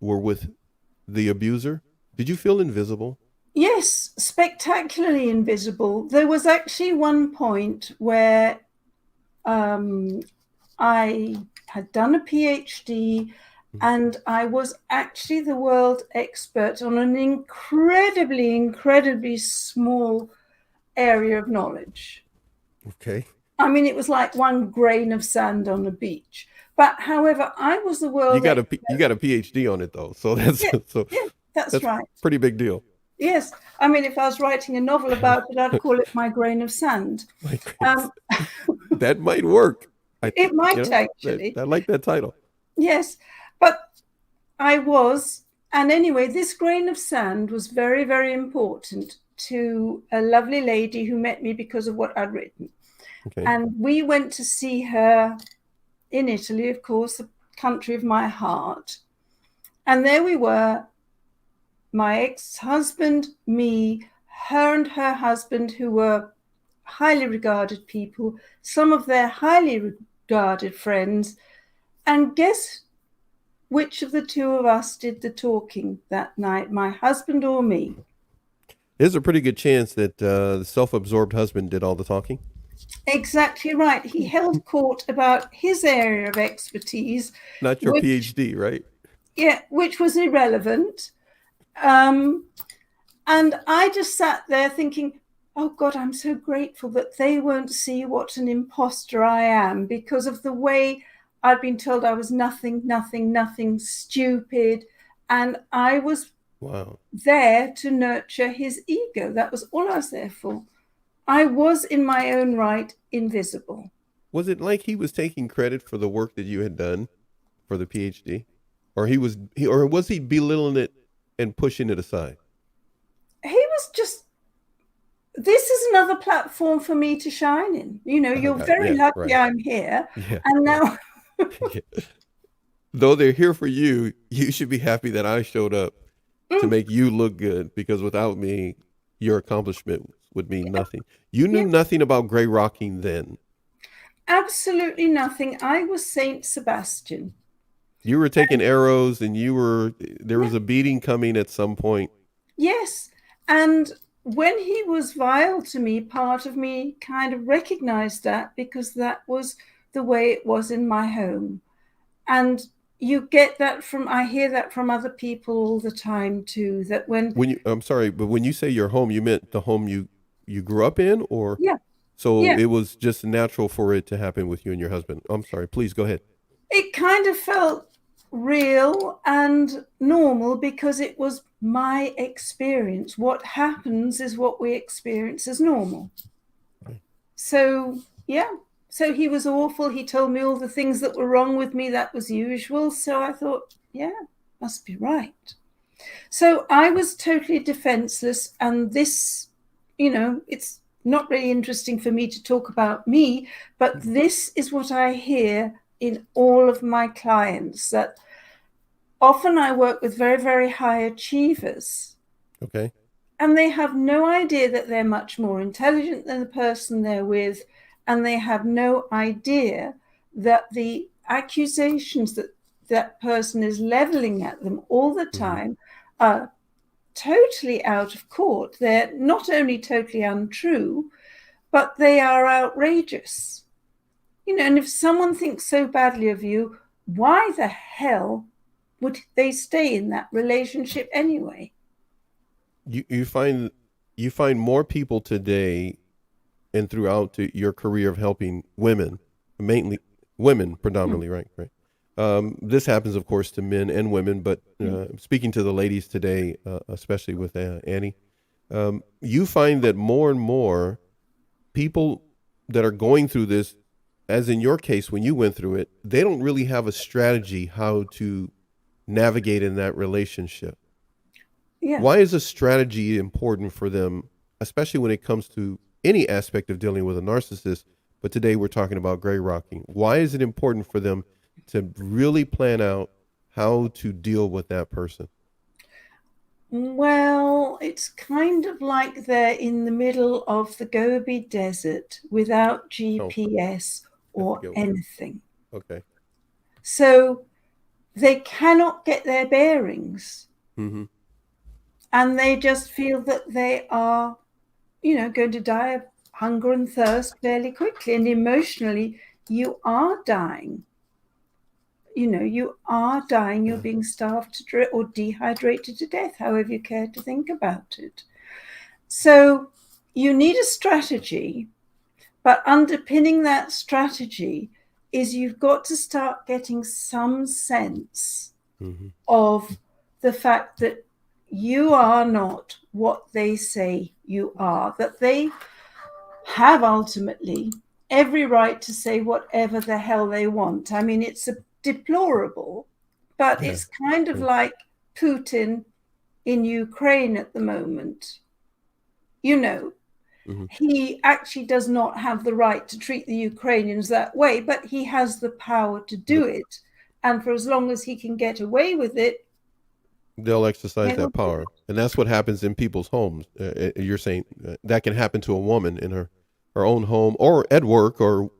were with the abuser, did you feel invisible? Yes, spectacularly invisible. There was actually one point where um, I had done a PhD and I was actually the world expert on an incredibly, incredibly small area of knowledge. Okay. I mean, it was like one grain of sand on a beach. But however, I was the world expert. You got a PhD on it though, so that's Yeah, yeah, that's that's right. pretty big deal. Yes. I mean, if I was writing a novel about it, I'd call it My Grain of Sand. My Um, goodness. That might work. it You might know, that actually. I like that title. Yes. But I was. And anyway, this grain of sand was very, very important to a lovely lady who met me because of what I'd written. Okay. And we went to see her in Italy, of course, the country of my heart. And there we were, my ex-husband, me, her and her husband, who were highly regarded people, some of their highly regarded friends. And guess which of the two of us did the talking that night, my husband or me? There's a pretty good chance that the self-absorbed husband did all the talking. Exactly right. He held court about his area of expertise, Not your which, PhD, right? yeah, which was irrelevant. Um, and I just sat there thinking, oh God, I'm so grateful that they won't see what an imposter I am because of the way I'd been told I was nothing, nothing, nothing, stupid. And I was Wow. there to nurture his ego. That was all I was there for. I was in my own right invisible. Was it like he was taking credit for the work that you had done for the PhD? Or was he belittling it and pushing it aside? He was just, this is another platform for me to shine in. You know, you're very Yeah, lucky right. I'm here. Yeah, And right. now, Yeah. Though they're here for you, you should be happy that I showed up to mm, make you look good because without me, your accomplishment would mean nothing. You knew yeah, nothing about gray rocking then. absolutely nothing. I was Saint Sebastian. You were taking arrows and there Yeah, was a beating coming at some point. yes. And when he was vile to me, part of me kind of recognized that because that was the way it was in my home. And you get that from, I hear that from other people all the time too, that when, I'm sorry, but when you say your home, you meant the home you grew up in, or yeah, so yeah, it was just natural for it to happen with you and your husband. I'm sorry, please go ahead. it kind of felt real and normal because it was my experience. What happens is what we experience as normal. So, yeah. So he was awful. He told me all the things that were wrong with me. That was usual. So I thought, yeah, must be right. So I was totally defenseless. And this, you know, it's not really interesting for me to talk about me, but this is what I hear in all of my clients, that often I work with very, very high achievers, Okay. and they have no idea that they're much more intelligent than the person they're with, and they have no idea that the accusations that that person is leveling at them all the Mm-hmm. time are totally out of court. They're not only totally untrue, but they are outrageous. You know, and if someone thinks so badly of you, why the hell would they stay in that relationship anyway? You you find more people today and throughout your career of helping women, mainly women predominantly, right? Right. This happens, of course, to men and women, but speaking to the ladies today, especially with Annie, you find that more and more people that are going through this, as in your case when you went through it, they don't really have a strategy how to navigate in that relationship. Yeah. Why is a strategy important for them, especially when it comes to any aspect of dealing with a narcissist? But today we're talking about gray rocking. Why is it important for them to really plan out how to deal with that person? Well, it's kind of like they're in the middle of the Gobi Desert without Oh, GPS that's a or good one. anything. Okay. So they cannot get their bearings. Mm-hmm. And they just feel that they are, going to die of hunger and thirst fairly quickly. And emotionally, you are dying. You are dying. You're being starved or dehydrated to death, however you care to think about it. So you need a strategy, but underpinning that strategy is you've got to start getting some sense of the fact that you are not what they say you are, that they have ultimately every right to say whatever the hell they want. I mean, it's deplorable, but it's kind of like Putin in Ukraine at the moment. He actually does not have the right to treat the Ukrainians that way, but he has the power to do it. And for as long as he can get away with it, they'll exercise that power. And that's what happens in people's homes. You're saying that can happen to a woman in her own home or at work or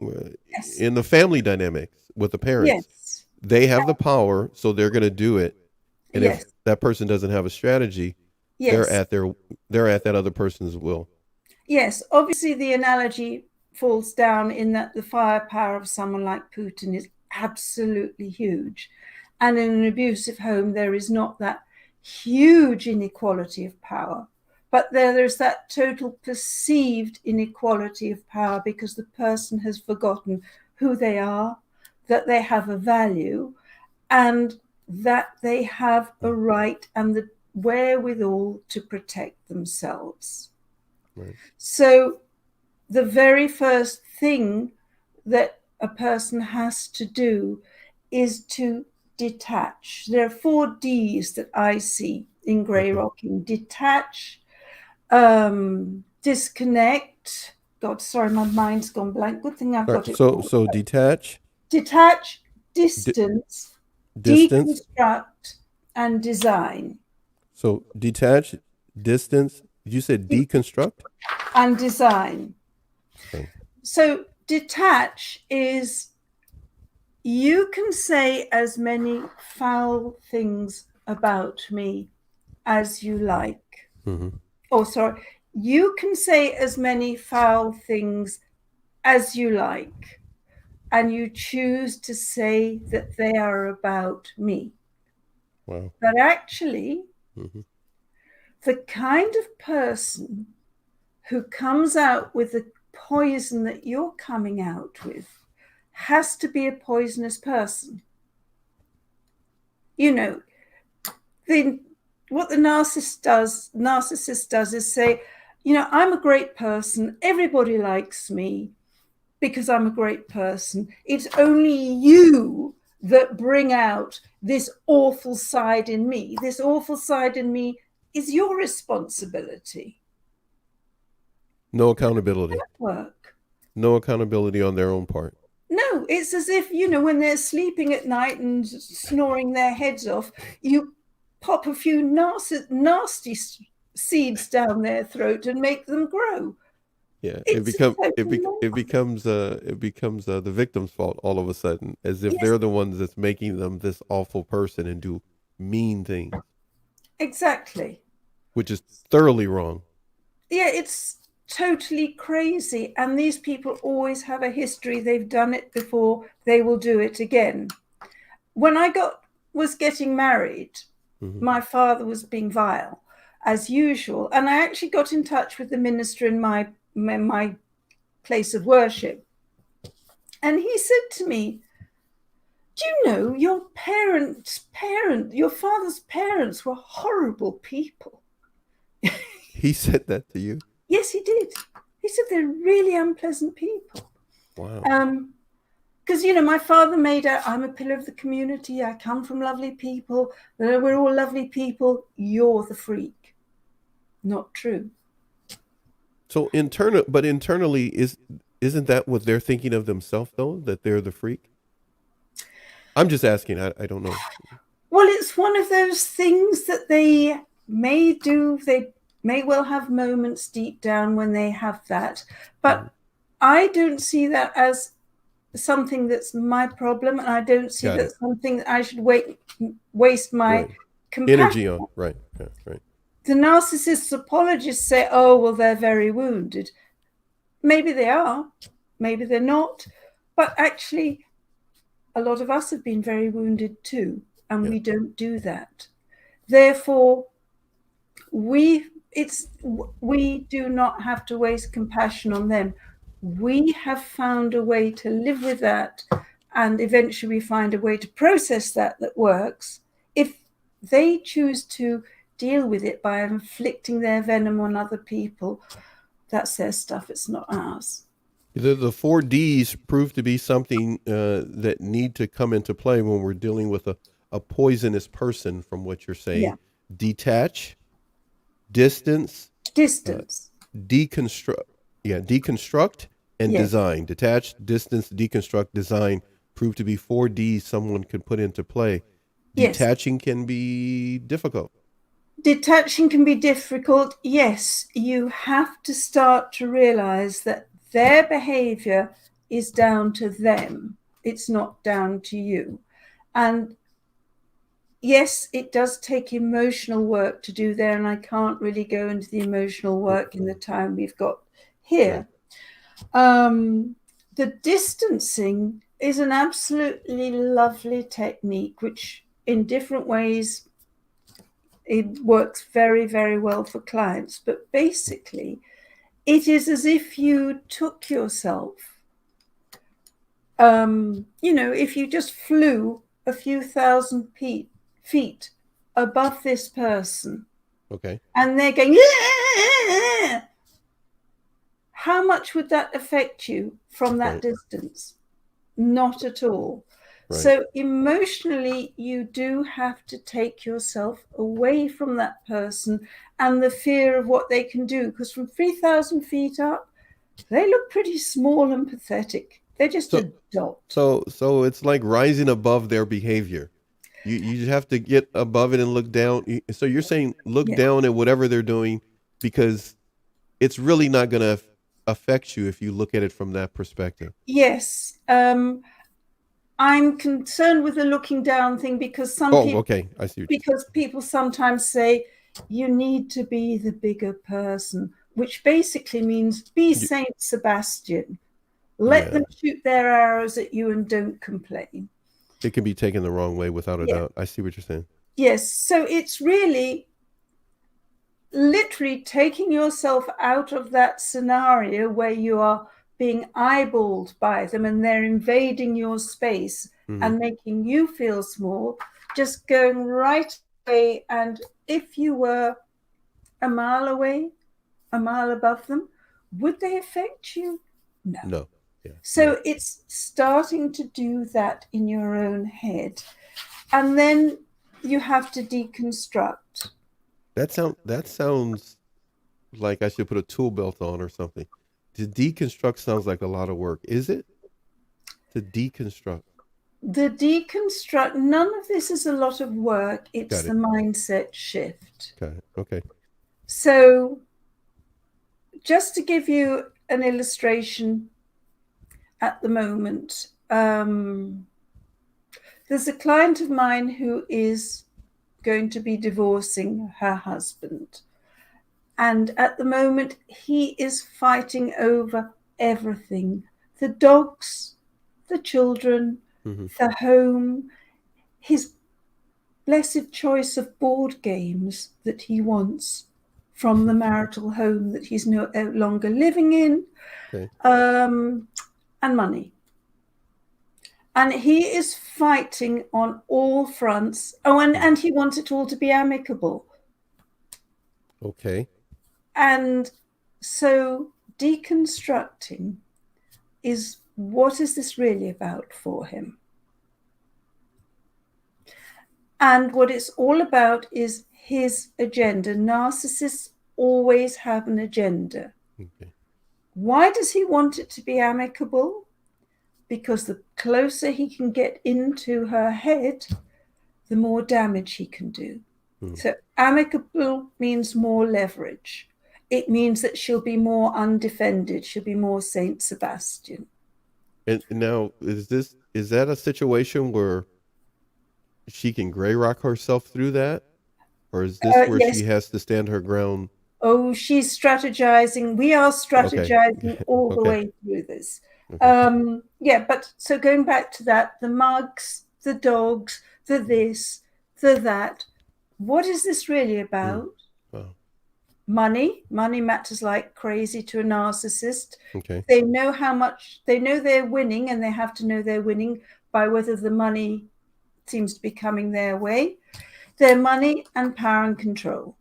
in the family dynamics with the parents. Yes. They have the power, so they're going to do it. And if that person doesn't have a strategy, they're at that other person's will. Yes, obviously the analogy falls down in that the firepower of someone like Putin is absolutely huge. And in an abusive home, there is not that huge inequality of power, but there's that total perceived inequality of power because the person has forgotten who they are, that they have a value, and that they have a right and the wherewithal to protect themselves. Right. So the very first thing that a person has to do is to detach. There are 4 D's that I see in grey rocking: detach, disconnect. God, sorry, my mind's gone blank. Good thing I've got it. So detach, distance, deconstruct, and design. So detach, distance. You said deconstruct and design. Okay. So detach is, you can say as many foul things about me as you like. You can say as many foul things as you like, and you choose to say that they are about me. Wow. But actually, the kind of person who comes out with the poison that you're coming out with has to be a poisonous person. What the narcissist does is say, I'm a great person. Everybody likes me because I'm a great person. It's only you that bring out this awful side in me. This awful side in me is your responsibility. No accountability. Work. No accountability on their own part. No, it's as if, when they're sleeping at night and snoring their heads off, you pop a few nasty seeds down their throat and make them grow. Yeah, it becomes the victim's fault all of a sudden, as if they're the ones that's making them this awful person and do mean things. Exactly. Which is thoroughly wrong. Yeah, it's totally crazy. And these people always have a history. They've done it before. They will do it again. When I was getting married, my father was being vile, as usual. And I actually got in touch with the minister in my place of worship. And he said to me, do you know your father's parents were horrible people? He said that to you? Yes, he did. He said they're really unpleasant people. Wow. Because, my father made out, I'm a pillar of the community. I come from lovely people. We're all lovely people. You're the freak. Not true. So internally, isn't that what they're thinking of themselves, though, that they're the freak? I'm just asking. I don't know. Well, it's one of those things that they may do. They may well have moments deep down when they have that. But I don't see that as something that's my problem, and I don't see Got that it. something that I should waste my Right. compassion Energy on. on. Right. Yeah, right. The narcissist apologists say, oh, well, they're very wounded. Maybe they are, maybe they're not. But actually, a lot of us have been very wounded too, and Yeah. we don't do that. Therefore, we do not have to waste compassion on them. We have found a way to live with that, and eventually we find a way to process that works. If they choose to deal with it by inflicting their venom on other people, that's their stuff, it's not ours. The four Ds prove to be something that need to come into play when we're dealing with a poisonous person, from what you're saying. Yeah. Detach, distance, uh, Distance. deconstruct. Yeah, deconstruct and Yes. design. Detach, distance, deconstruct, design prove to be four Ds someone could put into play. Yes. Detaching can be difficult. Detaching can be difficult. Yes, you have to start to realize that their behavior is down to them. It's not down to you. And yes, it does take emotional work to do there. And I can't really go into the emotional work in the time we've got here. The distancing is an absolutely lovely technique, which in different ways it works very, very well for clients. But basically, it is as if you took yourself, if you just flew a few thousand feet above this person, Okay. and they're going, how much would that affect you from that Right. distance? Not at all. Right. So emotionally, you do have to take yourself away from that person and the fear of what they can do. Because from 3,000 feet up, they look pretty small and pathetic. They're just So a dot. so it's like rising above their behavior. You just have to get above it and look down. So you're saying look Yeah. down at whatever they're doing, because it's really not going to affect you if you look at it from that perspective. Yes. I'm concerned with the looking down thing because Oh, okay. I see what you're saying. people sometimes say you need to be the bigger person, which basically means be Saint Sebastian. Let Yeah. them shoot their arrows at you and don't complain. It can be taken the wrong way without a Yeah. doubt. I see what you're saying. Yes. So it's really literally taking yourself out of that scenario where you are being eyeballed by them and they're invading your space and making you feel small, just going right away. And if you were a mile away, a mile above them, would they affect you? No. No. Yeah. So it's starting to do that in your own head. And then you have to deconstruct. That sounds like I should put a tool belt on or something. To deconstruct sounds like a lot of work. Is it? To deconstruct. The deconstruct, none of this is a lot of work. It's Got the it. mindset shift. Got it. Okay. So, just to give you an illustration at the moment, there's a client of mine who is going to be divorcing her husband. And at the moment, he is fighting over everything: the dogs, the children, the home, his blessed choice of board games that he wants from the marital home that he's no longer living in, Okay. and money. And he is fighting on all fronts. Oh, and he wants it all to be amicable. Okay. And so deconstructing is, what is this really about for him? And what it's all about is his agenda. Narcissists always have an agenda. Okay. Why does he want it to be amicable? Because the closer he can get into her head, the more damage he can do. So amicable means more leverage. It means that she'll be more undefended. She'll be more Saint Sebastian. And now, is that a situation where she can gray rock herself through that, or is this where Yes. she has to stand her ground? Oh, she's strategizing. We are Okay, strategizing all the okay, way through this. okay. Yeah, but so going back to that, the mugs, the dogs, the this, the that. What is this really Mm. about? Wow. Money. Money matters like crazy to a narcissist. Okay. They know how much, they know they're winning, and they have to know they're winning by whether the money seems to be coming their way. Their money and power and control.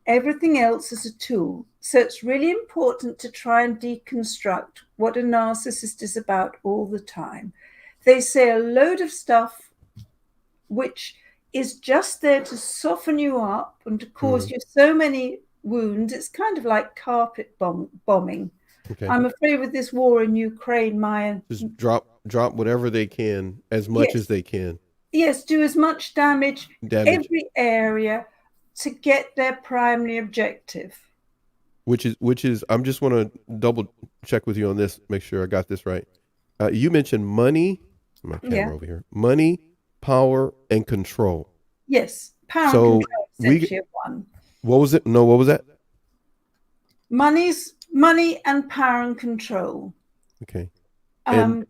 Everything else is a tool. So it's really important to try and deconstruct what a narcissist is about all the time. They say a load of stuff which is just there to soften you up and to cause Hmm. you so many wounds. It's kind of like carpet bombing. Okay. I'm afraid with this war in Ukraine, Just drop whatever they can, as much as yes, they can. yes, do as much damage Damage, every area to get their primary objective. which is. I'm just want to double check with you on this, make sure I got this right. You mentioned money. My Yeah. camera over here. Money, power, and control. Yes, power and So control we, essentially are one. what was it? No, what was that? Money and power and control. Okay. And Um,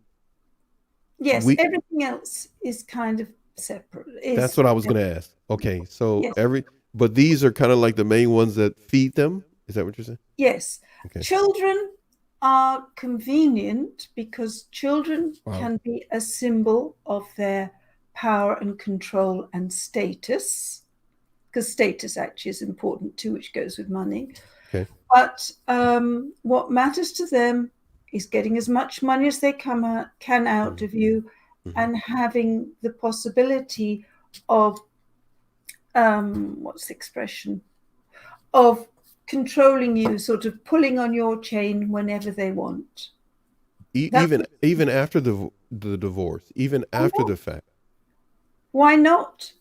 yes, we everything else is kind of separate. that's Is what I was going to ask. Okay. So yes, but these are kind of like the main ones that feed them. Is that what you're saying? yes. Okay. Children are convenient because children Wow. can be a symbol of their power and control and status, because status actually is important too, which goes with money. Okay. But what matters to them is getting as much money as they can out Mhm. of you, Mhm. and having the possibility of, what's the expression, of controlling you, sort of pulling on your chain whenever they want. That's Even after the divorce, even why after not? the fact. Why not?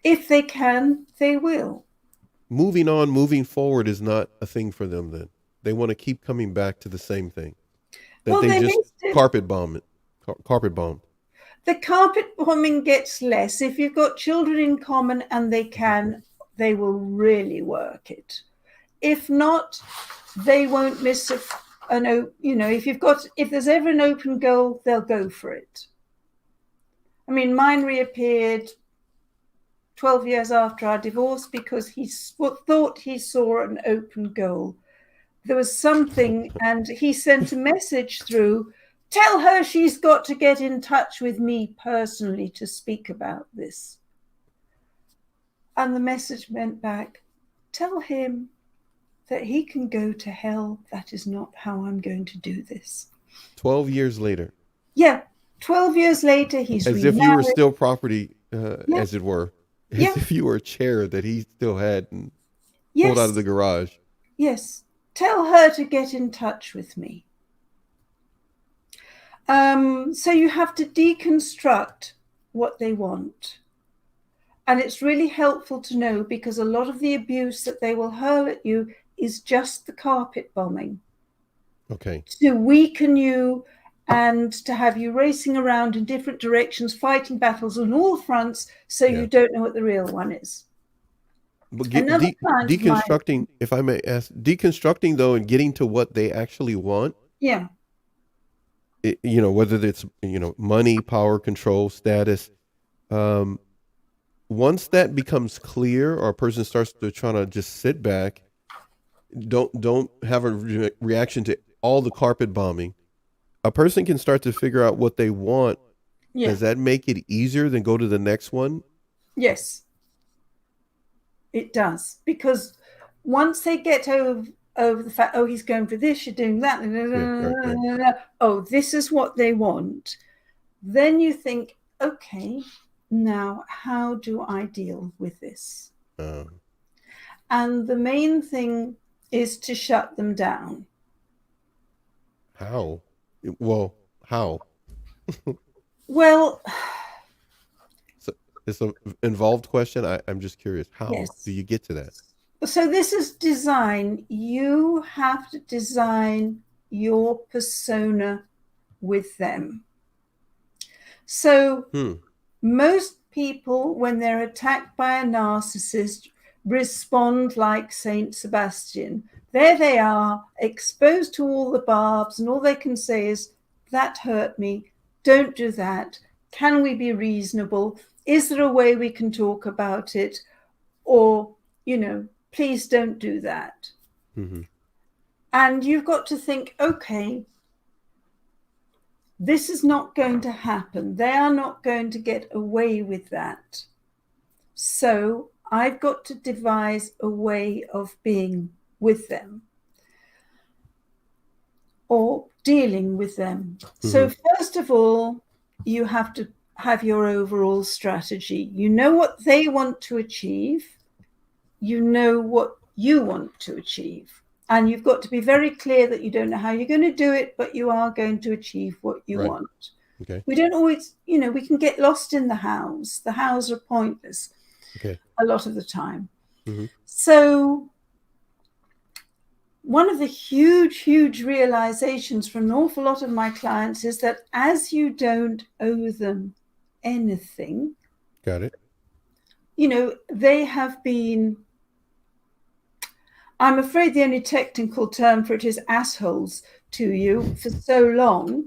If they can, they will. Moving on, moving forward is not a thing for them. Then they want to keep coming back to the same thing that Well, they they just may still. carpet bomb it, carpet bomb. The carpet bombing gets less if you've got children in common and they can. They will really work it. If not, they won't miss if there's ever an open goal, they'll go for it. I mean, mine reappeared 12 years after our divorce because he thought he saw an open goal. There was something, and he sent a message through: tell her she's got to get in touch with me personally to speak about this. And the message went back: tell him that he can go to hell. That is not how I'm going to do this. 12 years later, Yeah. 12 years later, he's as if you were remarried. still property, Yeah. as it were, as Yeah. if you were a chair that he still had and pulled out of the Yes. garage. Yes. Tell her to get in touch with me. So you have to deconstruct what they want. And it's really helpful to know, because a lot of the abuse that they will hurl at you is just the carpet bombing Okay. to weaken you and to have you racing around in different directions, fighting battles on all fronts, so Yeah. you don't know what the real one is. But Another client of mine, deconstructing, if I may ask, deconstructing though, and getting to what they actually want, yeah, whether it's, money, power, control, status, um, once that becomes clear, or a person starts to try to just sit back, don't have a reaction to all the carpet bombing, a person can start to figure out what they want. yeah, Does that make it easier than go to the next one? yes, it does. Because once they get over the fact, oh, he's going for this, you're doing that, Yeah, right, right. oh, this is what they want, then you think, okay, now how do I deal with this? Um, And the main thing is to shut them down. how? Well, how? Well, So it's an involved question. I'm just curious. How do yes. you get to that? So this is design. You have to design your persona with them. So most people, when they're attacked by a narcissist, respond like Saint Sebastian. There they are, exposed to all the barbs, and all they can say is, that hurt me, don't do that. Can we be reasonable? Is there a way we can talk about it? Or, please don't do that. Mm-hmm. And you've got to think, okay, this is not going to happen. They are not going to get away with that. So I've got to devise a way of being with them or dealing with them. Mm-hmm. So first of all, you have to have your overall strategy. You know what they want to achieve. You know what you want to achieve. And you've got to be very clear that you don't know how you're going to do it, but you are going to achieve what you want. Okay. We don't always, we can get lost in the hows. The hows are pointless a lot of the time. Mm-hmm. So one of the huge realizations from an awful lot of my clients is that as you don't owe them anything. Got it. They have been, I'm afraid the only technical term for it is assholes to you for so long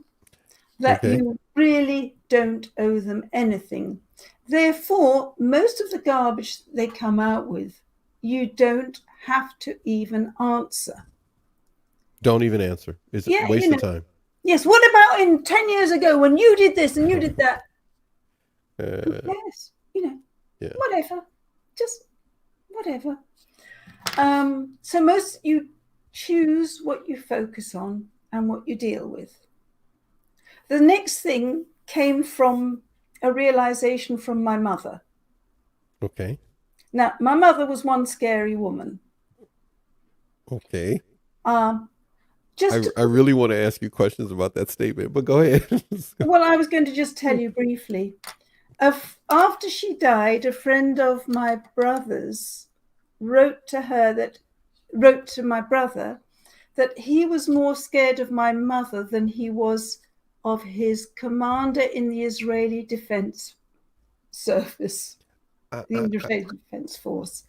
that you really don't owe them anything. Therefore, most of the garbage they come out with, you don't have to even answer. Don't even answer. It's a waste of time. Yes. What about in 10 years ago when you did this and you did that? Yes. Whatever. Just whatever. So most you choose what you focus on and what you deal with. The next thing came from a realization from my mother. Okay. Now, my mother was one scary woman. Okay. I really want to ask you questions about that statement, but go ahead. Well, I was going to just tell you briefly. After she died, a friend of my brother's wrote to my brother that he was more scared of my mother than he was of his commander in the Israeli Defense Service, the Israeli Defense Force.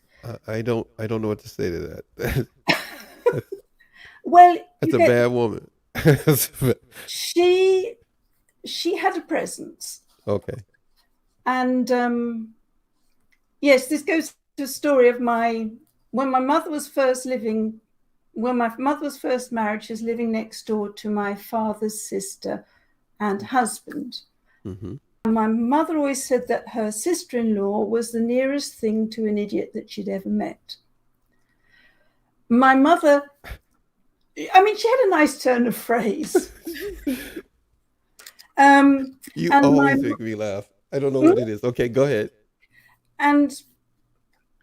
I don't know what to say to that. Well, that's a bad woman. She had a presence. Okay. And yes, this goes to a story of when my mother was first married, she was living next door to my father's sister and husband. Mm-hmm. And my mother always said that her sister-in-law was the nearest thing to an idiot that she'd ever met. My mother, she had a nice turn of phrase. You always make me laugh. I don't know what it is. Okay, go ahead. And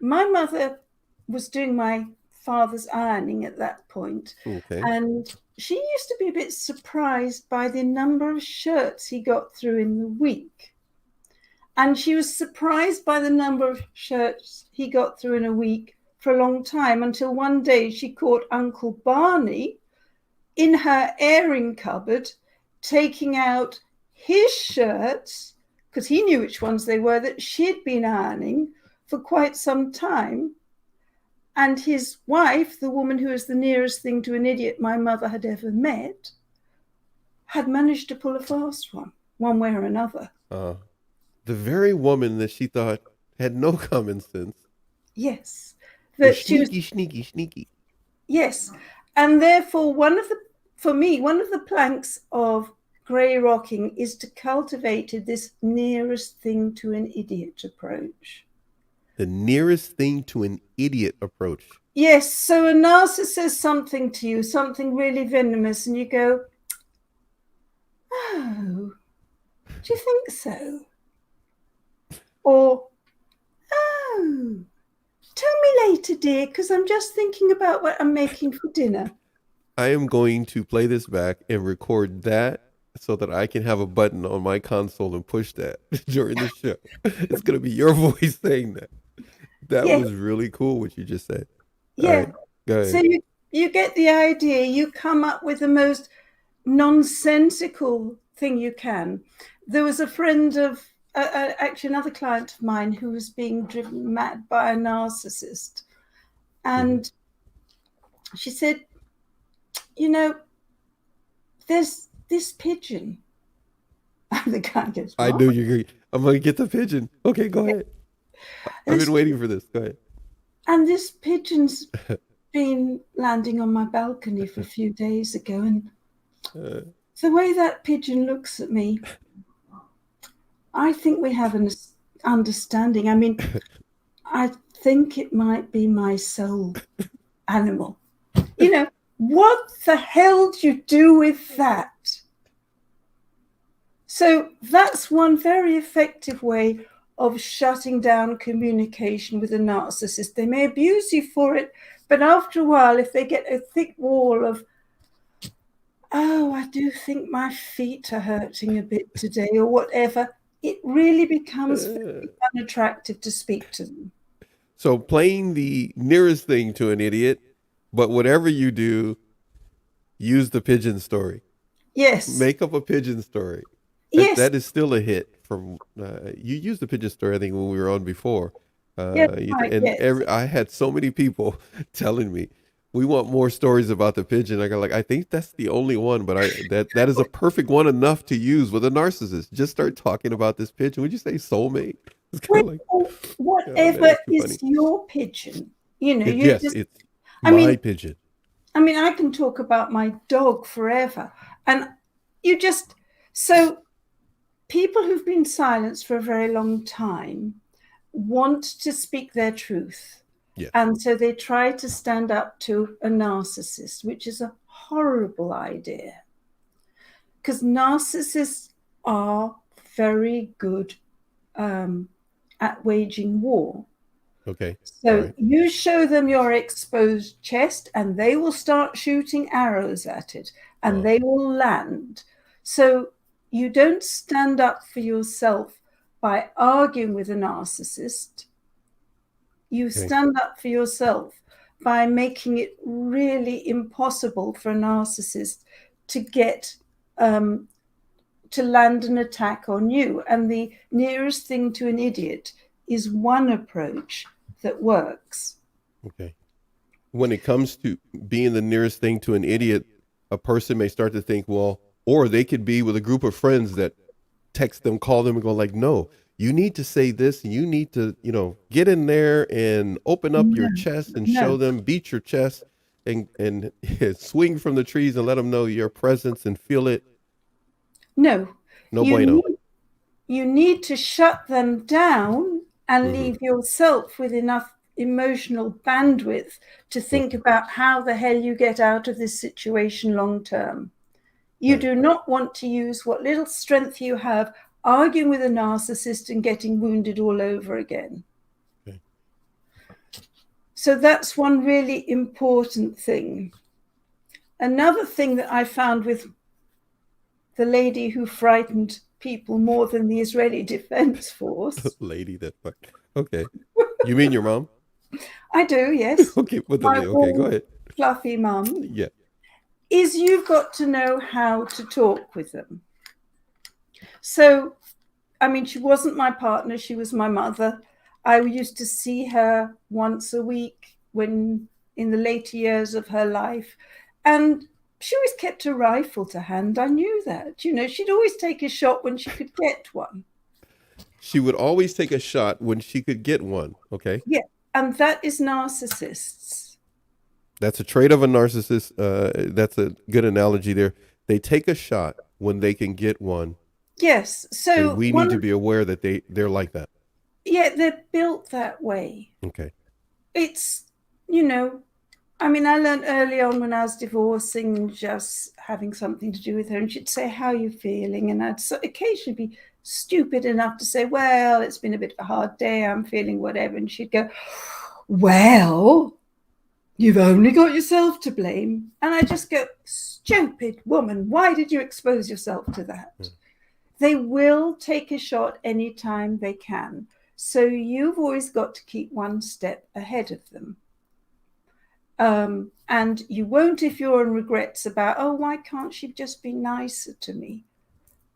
my mother was doing my father's ironing at that point. Okay. And she used to be a bit surprised by the number of shirts he got through in the week. And she was surprised by the number of shirts he got through in a week for a long time, until one day she caught Uncle Barney in her airing cupboard taking out his shirts, because he knew which ones they were, that she'd been ironing for quite some time. And his wife, the woman who was the nearest thing to an idiot my mother had ever met, had managed to pull a fast one way or another. The very woman that she thought had no common sense. Yes. That sneaky. Yes. And therefore, one of the planks of grey rocking is to cultivate this nearest thing to an idiot approach. The nearest thing to an idiot approach. Yes. So a narcissist says something to you, something really venomous, and you go, oh, do you think so? Or, oh, tell me later, dear, because I'm just thinking about what I'm making for dinner. I am going to play this back and record that so that I can have a button on my console and push that during the show. It's going to be your voice saying that. That was really cool what you just said. Yeah. Right, go ahead. So you get the idea. You come up with the most nonsensical thing you can. There was a friend of, actually another client of mine, who was being driven mad by a narcissist. And she said, there's this pigeon. And the guy goes, I what? knew I'm going to get the pigeon. Okay, go ahead. I've been waiting for this. Go ahead. And this pigeon's been landing on my balcony for a few days ago. And the way that pigeon looks at me, I think we have an understanding. I mean, I think it might be my soul animal. What the hell do you do with that? So that's one very effective way of shutting down communication with a narcissist. They may abuse you for it, but after a while, if they get a thick wall of, oh, I do think my feet are hurting a bit today, or whatever, it really becomes very unattractive to speak to them. So playing the nearest thing to an idiot, but whatever you do, use the pigeon story. Yes. Make up a pigeon story. Yes. That is still a hit. From you used the pigeon story, I think, when we were on before. Yes, right, and yes. I had so many people telling me, we want more stories about the pigeon. I got like, I think that's the only one, but that is a perfect one, enough to use with a narcissist. Just start talking about this pigeon. Would you say soulmate? It's kind of like, whatever man, is your pigeon, yes, it's my pigeon. I mean, I can talk about my dog forever, and so people who've been silenced for a very long time want to speak their truth. Yeah. And so they try to stand up to a narcissist, which is a horrible idea, because narcissists are very good at waging war. Okay. So you show them your exposed chest and they will start shooting arrows at it, and they will land. So you don't stand up for yourself by arguing with a narcissist. You stand up for yourself by making it really impossible for a narcissist to get to land an attack on you. And the nearest thing to an idiot is one approach that works. Okay. When it comes to being the nearest thing to an idiot, a person may start to think, well, or they could be with a group of friends that text them, call them, and go like, no, you need to say this, and you need to, get in there and open up your chest and show them, beat your chest and swing from the trees and let them know your presence and feel it. No bueno. You need to shut them down and leave yourself with enough emotional bandwidth to think about how the hell you get out of this situation long term. You do not want to use what little strength you have arguing with a narcissist and getting wounded all over again. Okay. So that's one really important thing. Another thing that I found with the lady who frightened people more than the Israeli Defense Force. Lady that, okay. You mean your mom? I do, yes. Okay, okay, go ahead. Fluffy mum. Yeah. Is you've got to know how to talk with them. So, I mean, she wasn't my partner, she was my mother. I used to see her once a week in the later years of her life. And she always kept a rifle to hand. I knew that. She'd always take a shot when she could get one. She would always take a shot when she could get one. Okay. Yeah. And that is narcissists. That's a trait of a narcissist. That's a good analogy there. They take a shot when they can get one. Yes. So and we need to be aware that they're like that. Yeah, they're built that way. Okay. It's, I mean, I learned early on when I was divorcing and just having something to do with her, and she'd say, how are you feeling? And I'd occasionally be stupid enough to say, well, it's been a bit of a hard day, I'm feeling whatever. And she'd go, well, you've only got yourself to blame. And I just go, stupid woman, why did you expose yourself to that? They will take a shot anytime they can. So you've always got to keep one step ahead of them. And you won't if you're in regrets about, oh, why can't she just be nicer to me?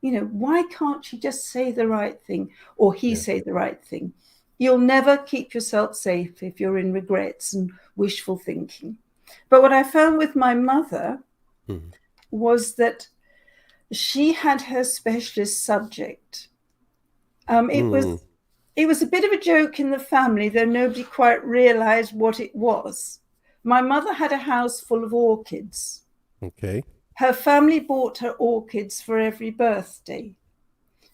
You know, why can't she just say the right thing, or he say the right thing? You'll never keep yourself safe if you're in regrets and wishful thinking. But what I found with my mother was that she had her specialist subject. It was a bit of a joke in the family, though nobody quite realized what it was. My mother had a house full of orchids. Okay. Her family bought her orchids for every birthday.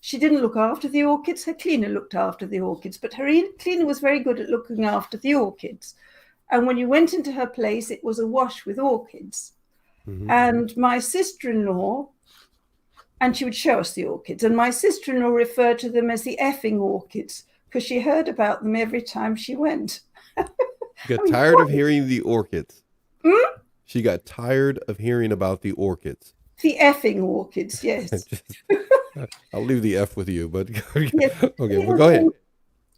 She didn't look after the orchids. Her cleaner looked after the orchids, but her cleaner was very good at looking after the orchids. And when you went into her place, it was awash with orchids. And my sister-in-law, and she would show us the orchids, and my sister-in-law referred to them as the effing orchids because she heard about them every time she went. Got tired of hearing the orchids. She got tired of hearing about the orchids. The effing orchids, yes. I'll leave the F with you, but Yes. okay, well, go ahead.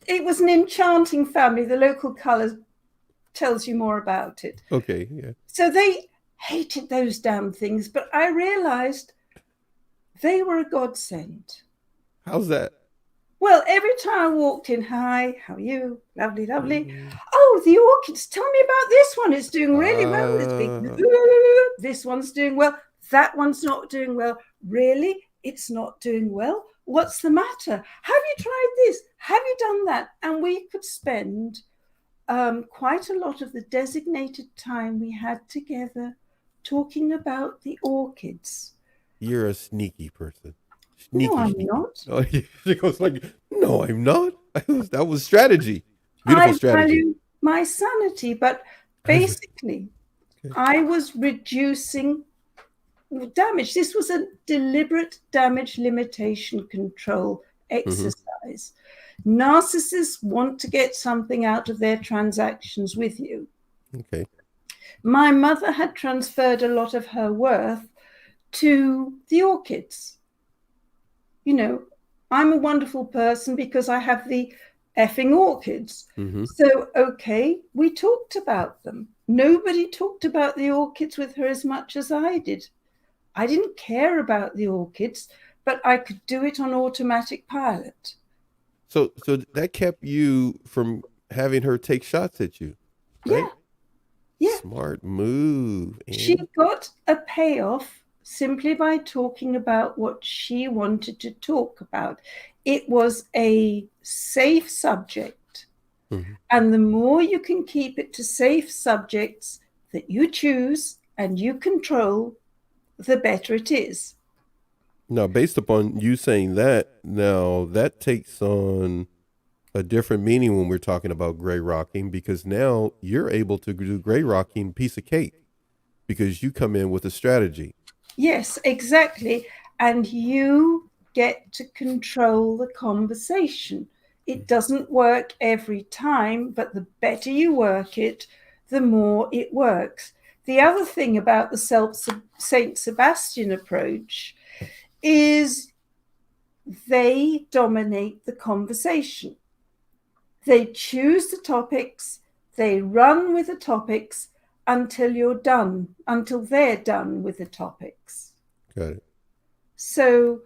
It was an enchanting family. The local colour tells you more about it. Okay, yeah. So they hated those damn things, but I realised they were a godsend. How's that? Well, every time I walked in, hi, how are you? Lovely, lovely. Oh, the orchids, tell me about this one. It's doing really well. It's big. This one's doing well. That one's not doing well. Really? It's not doing well? What's the matter? Have you tried this? Have you done that? And we could spend quite a lot of the designated time we had together talking about the orchids. You're a sneaky person. Sneaky, no, I'm sneaky. not. Oh, she goes like, no, I'm not. That was strategy. Beautiful strategy. I value my sanity, but basically, I was reducing damage. This was a deliberate damage limitation control exercise. Narcissists want to get something out of their transactions with you. Okay. My mother had transferred a lot of her worth to the orchids. You know, I'm a wonderful person because I have the effing orchids. So, okay, we talked about them. Nobody talked about the orchids with her as much as I did. I didn't care about the orchids, but I could do it on automatic pilot. So that kept you from having her take shots at you, right? Yeah. Smart move. She got a payoff simply by talking about what she wanted to talk about. It was a safe subject. And the more you can keep it to safe subjects that you choose and you control, the better it is. Now, based upon you saying that, now that takes on a different meaning when we're talking about gray rocking, because now you're able to do gray rocking piece of cake because you come in with a strategy. Yes, exactly. And you get to control the conversation. It doesn't work every time, but the better you work it, the more it works. The other thing about the Saint Sebastian approach is they dominate the conversation. They choose the topics, they run with the topics until you're done, until they're done with the topics. Got it. So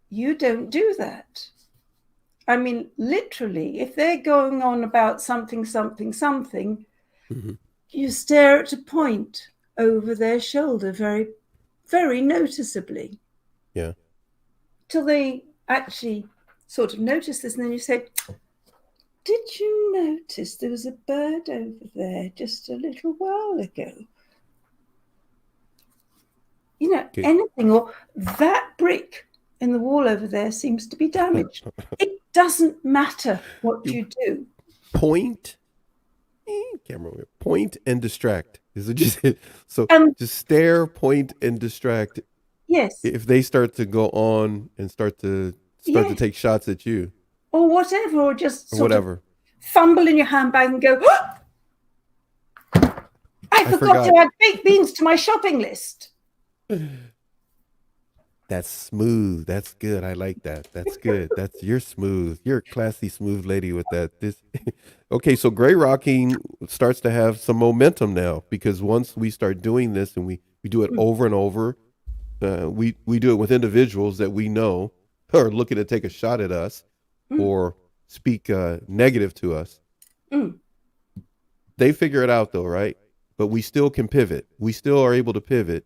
you don't do that. I mean, literally, if they're going on about something, you stare at a point over their shoulder very, very noticeably. Yeah. Till they actually sort of notice this, and then you say, did you notice there was a bird over there just a little while ago? You know, anything, or that brick in the wall over there seems to be damaged. It doesn't matter what you do. Point, camera, point and distract. Is it just so? Just stare, point, and distract. Yes. If they start to go on and start to take shots at you, or whatever, or just sort whatever, of fumble in your handbag and go, oh! I forgot to add baked beans to my shopping list. That's smooth. That's good. I like that. That's good. You're smooth. You're a classy, smooth lady with that. This okay, so gray rocking starts to have some momentum now because once we start doing this and we do it Mm, over and over, we do it with individuals that we know are looking to take a shot at us mm, or speak negative to us. mm. They figure it out though, right? But we still can pivot. We still are able to pivot,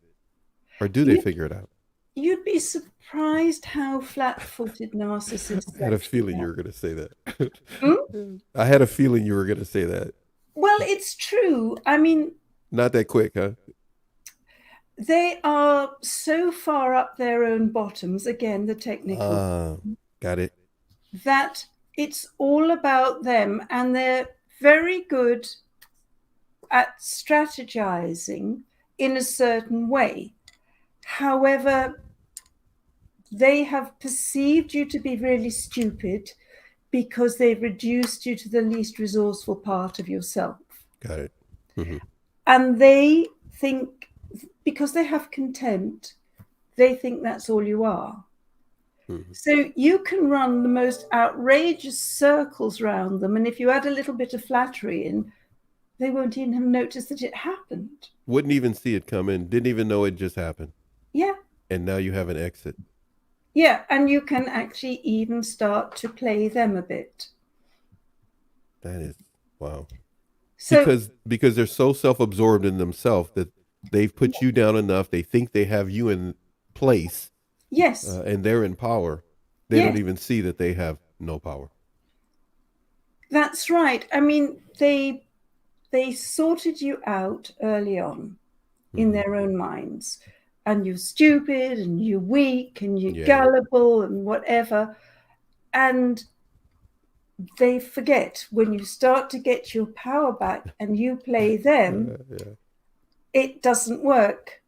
or do they You, figure it out? you'd be surprised how flat-footed narcissists I had a actually feeling you are. were going to say that. Mm? I had a feeling you were going to say that. Well, it's true. I mean, Not that quick, huh? they are so far up their own bottoms, again, the technical, Ah, got it. that it's all about them, and they're very good at strategizing in a certain way. However, they have perceived you to be really stupid because they've reduced you to the least resourceful part of yourself. Got it. Hmm. And they think, because they have contempt, they think that's all you are. Hmm. So you can run the most outrageous circles around them. And if you add a little bit of flattery in, they won't even have noticed that it happened. Wouldn't even see it coming. Didn't even know it just happened. Yeah. And now you have an exit. Yeah. And you can actually even start to play them a bit. That is wow. So, Because they're so self-absorbed in themselves that they've put you down enough. They think they have you in place, yes, and they're in power. They don't yes, even see that they have no power. that's right. I mean, they sorted you out early on in Hmm. their own minds, and you're stupid and you're weak and you're Yeah. gullible and whatever. And they forget when you start to get your power back and you play them, Yeah. it doesn't work.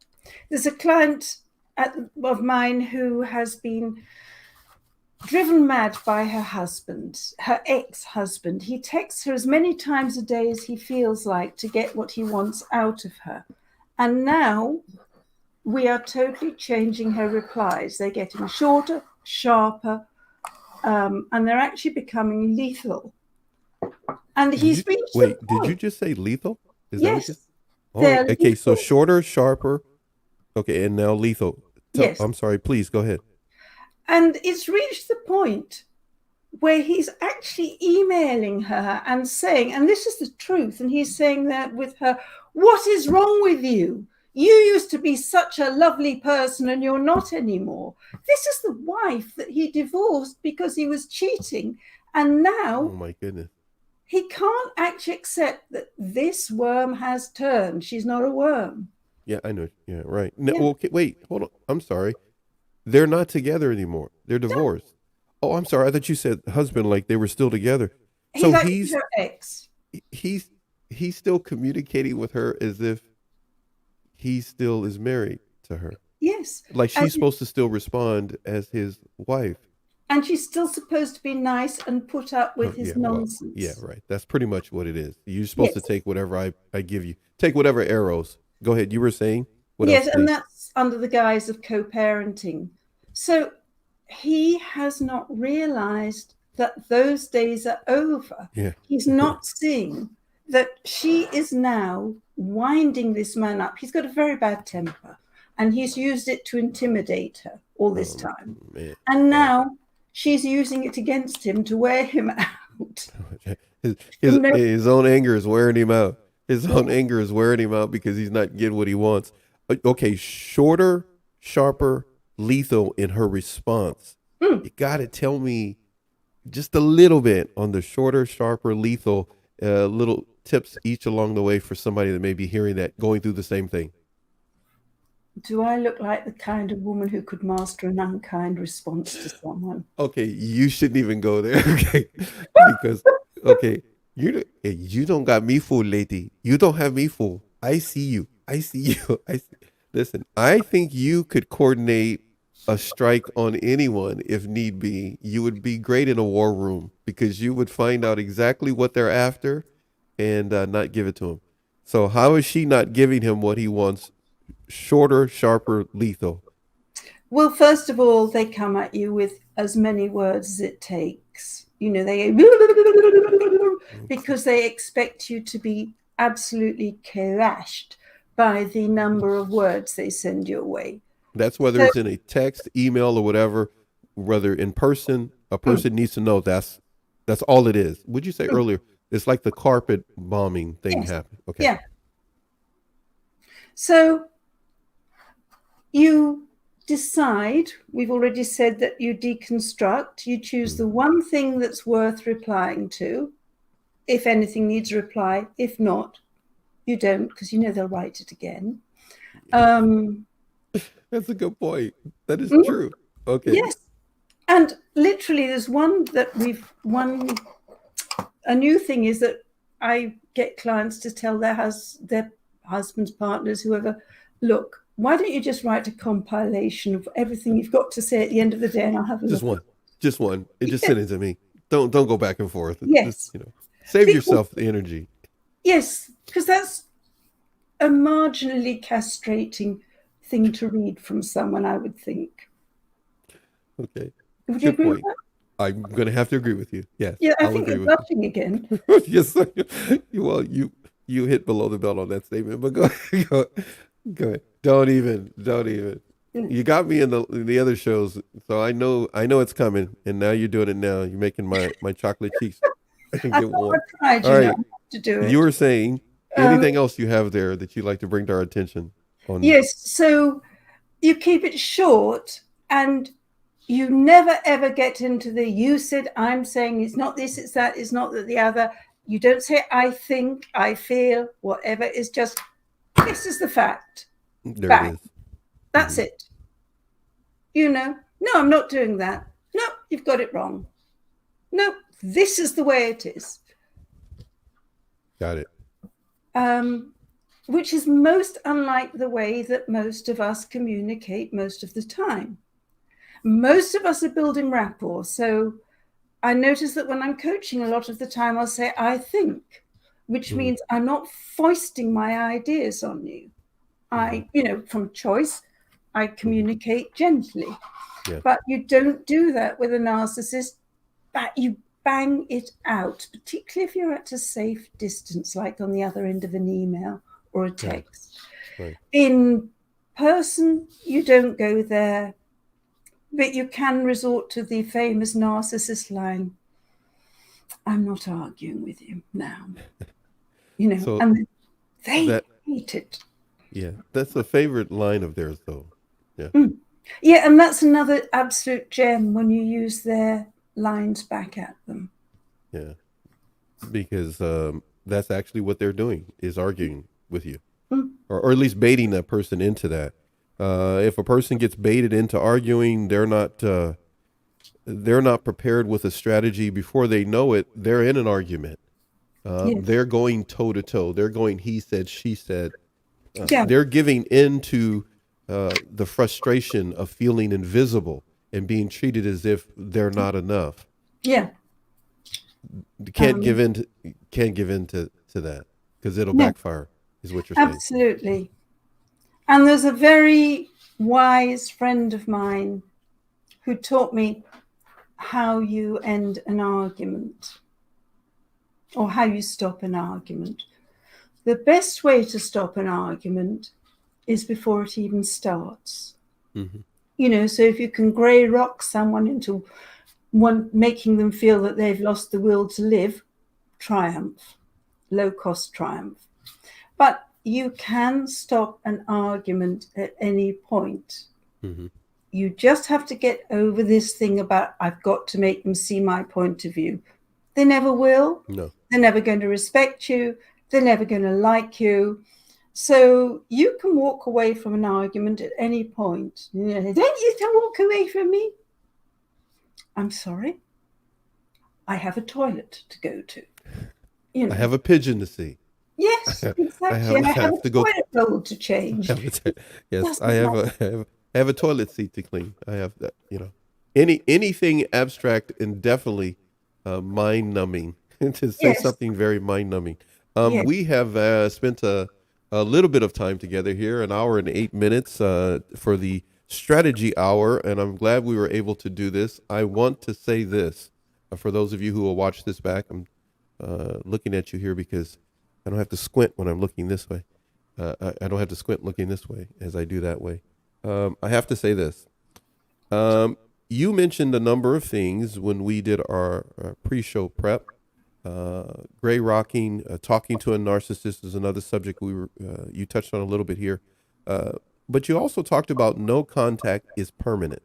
There's a client of mine who has been driven mad by her husband, her ex-husband. He texts her as many times a day as he feels like to get what he wants out of her. And now we are totally changing her replies. They're getting shorter, sharper, and they're actually becoming lethal. And Did you he's reached the wait? Did you point. just say lethal? Is that what you? Yes, Oh, they're okay. So lethal. shorter, sharper. Okay, and now lethal. Yes. I'm sorry. Please go ahead. And it's reached the point where he's actually emailing her and saying, and this is the truth, and he's saying that with her, what is wrong with you? You used to be such a lovely person and you're not anymore. This is the wife that he divorced because he was cheating. And Oh now my goodness. he can't actually accept that this worm has turned. She's not a worm. Yeah, I know. Yeah, right. No, Yeah. okay, wait. Hold on. I'm sorry. They're not together anymore. They're divorced. Oh, I'm sorry. I thought you said husband, like they were still together. He's So actually her ex. he's he's still communicating with her as if he still is married to her. Yes. Like And she's supposed to still respond as his wife. and she's still supposed to be nice and put up with Yeah, his well, yeah, nonsense. right. That's pretty much what it is. You're supposed to Yes, take whatever I give you. Take whatever arrows. Go ahead. You were saying what else, yes, and please? that's under the guise of co-parenting. So he has not realized that those days are over. Yeah. He's not seeing that she is now winding this man up. He's got a very bad temper, and he's used it to intimidate her all this time. Man. And Wow. now she's using it against him to wear him out. His, You know, his own anger is wearing him out. His yeah, own anger is wearing him out because he's not getting what he wants. Okay, shorter, sharper, lethal in her response. mm. You got to tell me just a little bit on the shorter, sharper, lethal, little tips each along the way for somebody that may be hearing that, going through the same thing. Do I look like the kind of woman who could master an unkind response to someone? Okay, you shouldn't even go there. Okay, because okay, you don't got me fooled, lady. You don't have me fooled. I see you. I see you. Listen, I think you could coordinate a strike on anyone if need be. You would be great in a war room because you would find out exactly what they're after and not give it to him. So how is she not giving him what he wants? Shorter, sharper, lethal. Well, first of all, they come at you with as many words as it takes. They because they expect you to be absolutely crushed by the number of words they send your way. That's whether So, it's in a text, email, or whatever. Whether in person, a person needs to know that's all it is. Would you say earlier? It's like the carpet bombing thing yes, happened. Okay. yeah. So you decide, we've already said that you deconstruct, you choose the one thing that's worth replying to. If anything needs a reply, if not, you don't, because they'll write it again. That's a good point. That is Mm, true. Okay. yes. And literally, there's a new thing is that I get clients to tell their husbands, partners, whoever, look, why don't you just write a compilation of everything you've got to say at the end of the day, and I'll have a Just look at one. Just one. It it. just send it to me. Don't go back and forth. Just, Yes. save Because, yourself the energy. yes, because that's a marginally castrating thing to read from someone, I would think. Okay. Would you Good agree with point. that? I'm gonna have to agree with you. Yes, Yeah, I I'll think agree you're with blushing again. you. Yes, sir. Well, you hit below the belt on that statement, but go ahead. Don't even. You got me in the other shows, so I know it's coming, and now you're doing it now. You're making my chocolate cheeks I get thought I warm. tried, All right. to do You it. were saying Um, anything else you have there that you'd like to bring to our attention on? yes, so you keep it short and you never ever get into the you said, I'm saying, it's not this, it's that, it's not that, the other. You don't say I think, I feel, whatever. It's just, this is the fact. There it Bang. is. That's Mhm. it. No, I'm not doing that. No, you've got it wrong. No, this is the way it is. Got it. Which is most unlike the way that most of us communicate most of the time. Most of us are building rapport. So I notice that when I'm coaching, a lot of the time I'll say, I think, which means I'm not foisting my ideas on you. From choice, I communicate gently. Yeah. But you don't do that with a narcissist. But you bang it out, particularly if you're at a safe distance, like on the other end of an email or a text. Right. In person, you don't go there, but you can resort to the famous narcissist line, I'm not arguing with you now. So And they that hate it. yeah, that's a favorite line of theirs though. Yeah. Yeah, and that's another absolute gem when you use their lines back at them. Yeah. Because that's actually what they're doing is arguing with you. Or at least baiting that person into that. If a person gets baited into arguing, they're not prepared with a strategy before they know it. They're in an argument. Yes. They're going toe to toe. They're going he said, she said. Yeah. They're giving in to the frustration of feeling invisible and being treated as if they're not enough. Yeah. Can't give in to that because it'll No, backfire. Is what you're saying? absolutely. And there's a very wise friend of mine who taught me how you end an argument or how you stop an argument. The best way to stop an argument is before it even starts. So if you can grey rock someone into making them feel that they've lost the will to live, triumph, low cost triumph. But you can stop an argument at any point. You just have to get over this thing about I've got to make them see my point of view. They never will. No. They're never going to respect you. They're never going to like you. So you can walk away from an argument at any point. Don't you walk away from me? I'm sorry. I have a toilet to go to. I have a pigeon to see. Yes, exactly. I have a toilet roll to change. Yes, I have a toilet seat to clean. I have that. Anything abstract and definitely mind numbing. To say something very mind numbing. We have spent a little bit of time together here, an hour and 8 minutes for the strategy hour, and I'm glad we were able to do this. I want to say this for those of you who will watch this back. I'm looking at you here because I don't have to squint when I'm looking this way. I don't have to squint looking this way as I do that way. I have to say this. You mentioned a number of things when we did our pre-show prep. Gray rocking, talking to a narcissist is another subject you touched on a little bit here. But you also talked about no contact is permanent.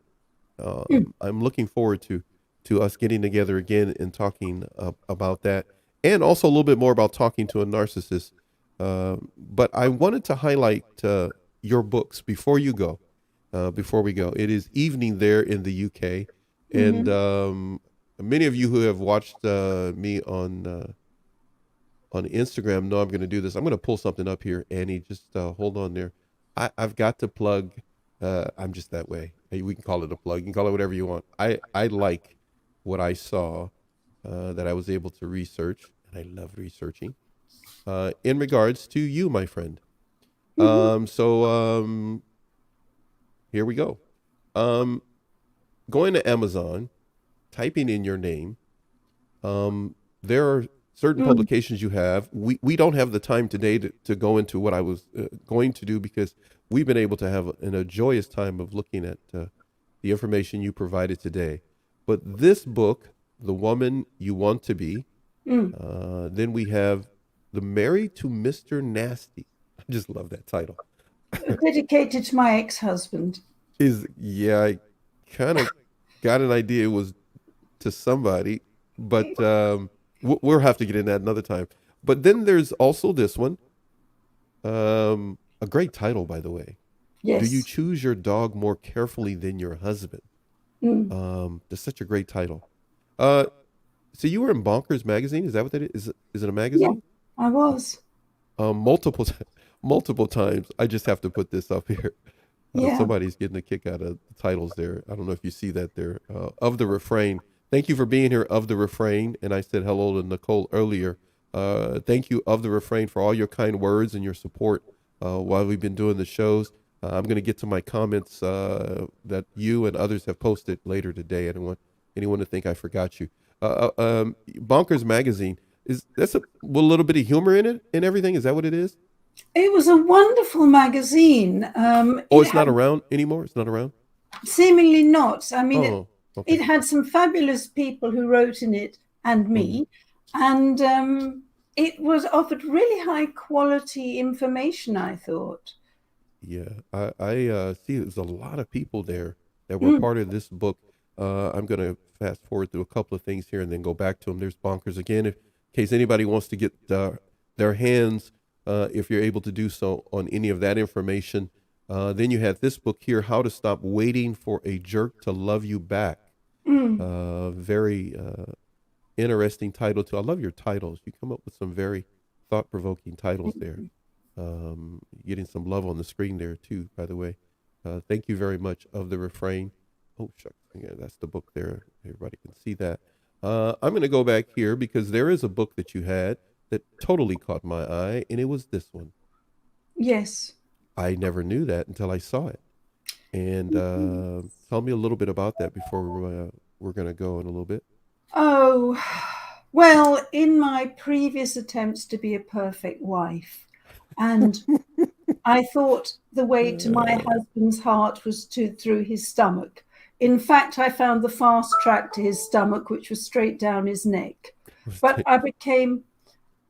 Mm. I'm looking forward to us getting together again and talking about that, and also a little bit more about talking to a narcissist. But I wanted to highlight your books before you go. Before we go, it is evening there in the UK, and Mhm. many of you who have watched me on Instagram know I'm going to do this. I'm going to pull something up here, Annie. Just hold on there. I've got to plug. I'm just that way. Hey, we can call it a plug. You can call it whatever you want. I like what I saw that I was able to research, and I love researching in regards to you, my friend. Mhm. So here we go. Um, Going to Amazon, typing in your name. There are certain Mm. publications you have. We don't have the time today to go into what I was going to do because we've been able to have a joyous time of looking at the information you provided today. But this book, The Woman You Want to Be, Mm. then we have The Married to Mr. Nasty. I just love that title. Dedicated to my ex-husband. Yeah, I kind of got an idea it was to somebody, but we'll have to get in that another time. But then there's also this one, a great title, by the way. Do you Yes. choose your dog more carefully than your husband? Mm. That's such a great title. Uh, so you were in Bonkers magazine. Is that what that is? Is it a Yeah, magazine? I was. Multiple multiple times. I just have to put this up here. Yeah. Somebody's getting a kick out of the titles there. I don't know if you see that there. Of the refrain. Thank you for being here, of the refrain. And I said hello to Nicole earlier. Thank you, of the refrain, for all your kind words and your support while we've been doing the shows. I'm going to get to my comments that you and others have posted later today. I don't want anyone to think I forgot you. Bonkers magazine, is that's a little bit of humor in it and everything? Is that what it is? It was a wonderful magazine. Oh, It it's not had around anymore. It's not around. seemingly not. I mean, Oh, it okay. had some fabulous people who wrote in it and Hmm. me, and it was offered really high quality information, I thought. Yeah, I see there's a lot of people there that were Mm. part of this book. I'm gonna fast forward through a couple of things here and then go back to them. There's Bonkers again, if, in case anybody wants to get their hands, if you're able to do so, on any of that information. Then you have this book here, How to Stop Waiting for a Jerk to Love You Back. Mm. Very interesting title too. I love your titles. You come up with some very thought-provoking titles there. Getting some love on the screen there too, by the way. Thank you very much, of the refrain. Oh shucks, yeah, that's the book there. Everybody can see that. I'm going to go back here because there is a book that you had that totally caught my eye, and it was this one. Yes. I never knew that until I saw it. And tell me a little bit about that before we're going to go in a little bit. Oh, well, in my previous attempts to be a perfect wife, and I thought the way to my Uh, husband's heart was through his stomach. In fact, I found the fast track to his stomach, which was straight down his neck. But I became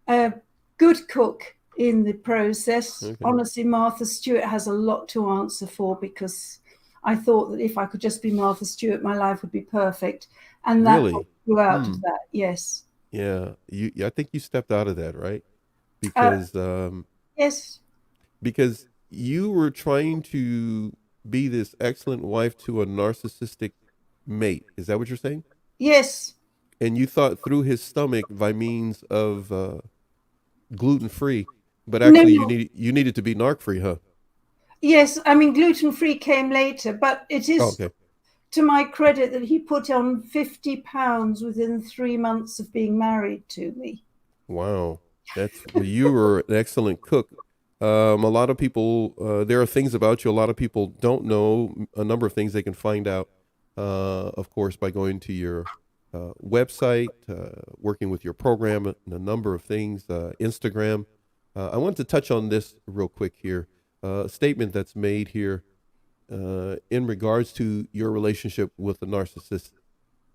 a good cook in the process. okay. Honestly, Martha Stewart has a lot to answer for because I thought that if I could just be Martha Stewart, my life would be perfect. And that Really? grew out Hmm. of that, yes. Yeah, I think you stepped out of that, right? Uh, Because yes, because you were trying to be this excellent wife to a narcissistic mate. Is that what you're saying? yes. And you thought through his stomach by means of gluten free, but No, actually no. you needed to be narc free, huh? Yes, I mean, gluten free came later, but it Oh, is okay. to my credit that he put on 50 pounds within 3 months of being married to me. Wow. That's, well, you were an excellent cook. A lot of people, there are things about you a lot of people don't know. A number of things they can find out, of course, by going to your website, working with your program, and a number of things, Instagram. I want to touch on this real quick here. A statement that's made here in regards to your relationship with the narcissist.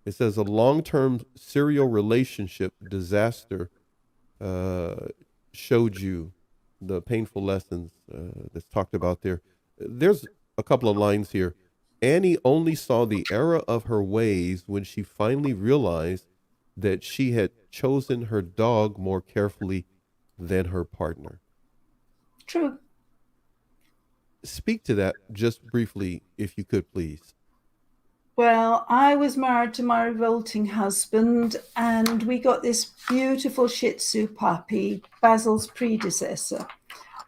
It says a long-term serial relationship disaster showed you the painful lessons that's talked about there. There's a couple of lines here. Annie only saw the error of her ways when she finally realized that she had chosen her dog more carefully than her partner. True. Speak to that just briefly, if you could, please. Well, I was married to my revolting husband, and we got this beautiful Shih Tzu puppy, Basil's predecessor.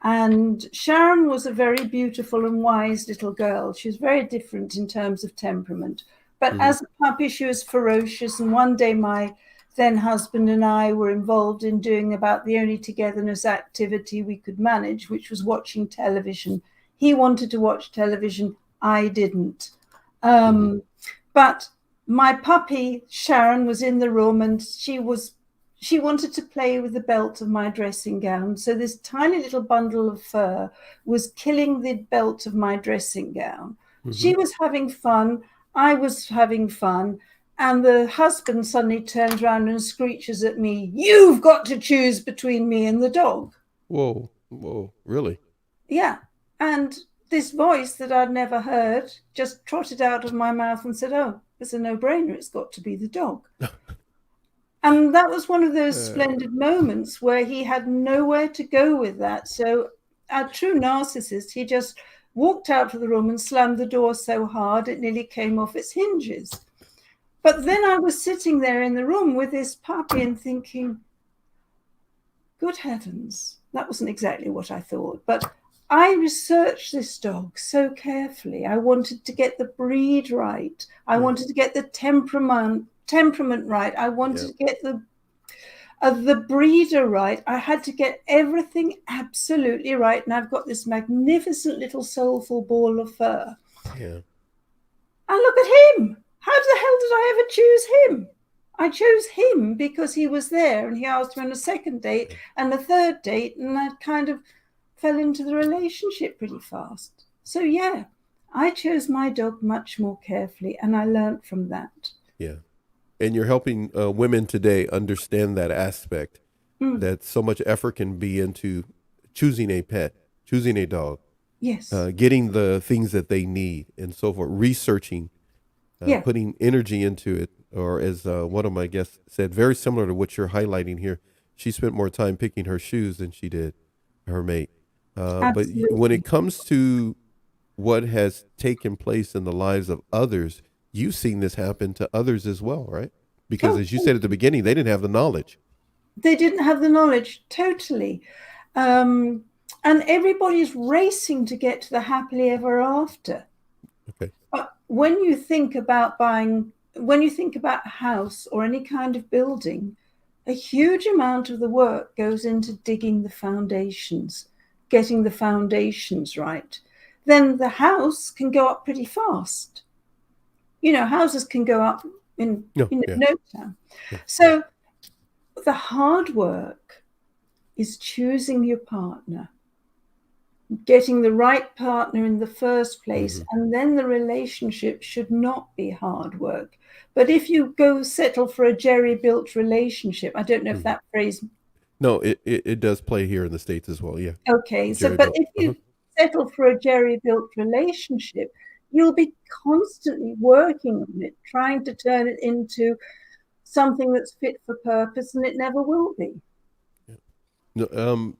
And Sharon was a very beautiful and wise little girl. She was very different in terms of temperament. But as a puppy, she was ferocious. And one day, my then husband and I were involved in doing about the only togetherness activity we could manage, which was watching television. He wanted to watch television. I didn't. But my puppy, Sharon, was in the room, and she wanted to play with the belt of my dressing gown. So this tiny little bundle of fur was killing the belt of my dressing gown. She was having fun. I was having fun. And the husband suddenly turns around and screeches at me, "You've got to choose between me and the dog." Whoa, really? Yeah. And this voice that I'd never heard just trotted out of my mouth and said, "Oh, it's a no-brainer. It's got to be the dog." And that was one of those splendid moments where he had nowhere to go with that. So a true narcissist, he just walked out of the room and slammed the door so hard it nearly came off its hinges. But then I was sitting there in the room with this puppy and thinking, good heavens, that wasn't exactly what I thought. But I researched this dog so carefully. I wanted to get the breed right. I wanted to get the temperament right. I wanted to get the breeder right. I had to get everything absolutely right. And I've got this magnificent little soulful ball of fur. Yeah. And look at him. How the hell did I ever choose him? I chose him because he was there, and he asked me on a second date and a third date, and I kind of fell into the relationship pretty fast. So yeah, I chose my dog much more carefully, and I learned from that. Yeah. And you're helping women today understand that aspect, that so much effort can be into choosing a pet, choosing a dog, Yes. getting the things that they need and so forth, researching, putting energy into it. Or as one of my guests said, very similar to what you're highlighting here, she spent more time picking her shoes than she did her mate. But when it comes to what has taken place in the lives of others, you've seen this happen to others as well, right? Because as you said at the beginning, they didn't have the knowledge. They didn't have the knowledge, totally. And everybody's racing to get to the happily ever after. Okay. But when you think about a house or any kind of building, a huge amount of the work goes into digging the foundations, getting the foundations right. Then the house can go up pretty fast. You know, houses can go up in no time. Yeah. So the hard work is choosing your partner, getting the right partner in the first place, and then the relationship should not be hard work. But if you go settle for a jerry-built relationship, I don't know if that phrase... No, it does play here in the States as well, yeah. Okay, so but if you settle for a jerry-built relationship, you'll be constantly working on it, trying to turn it into something that's fit for purpose, and it never will be. Yeah. No,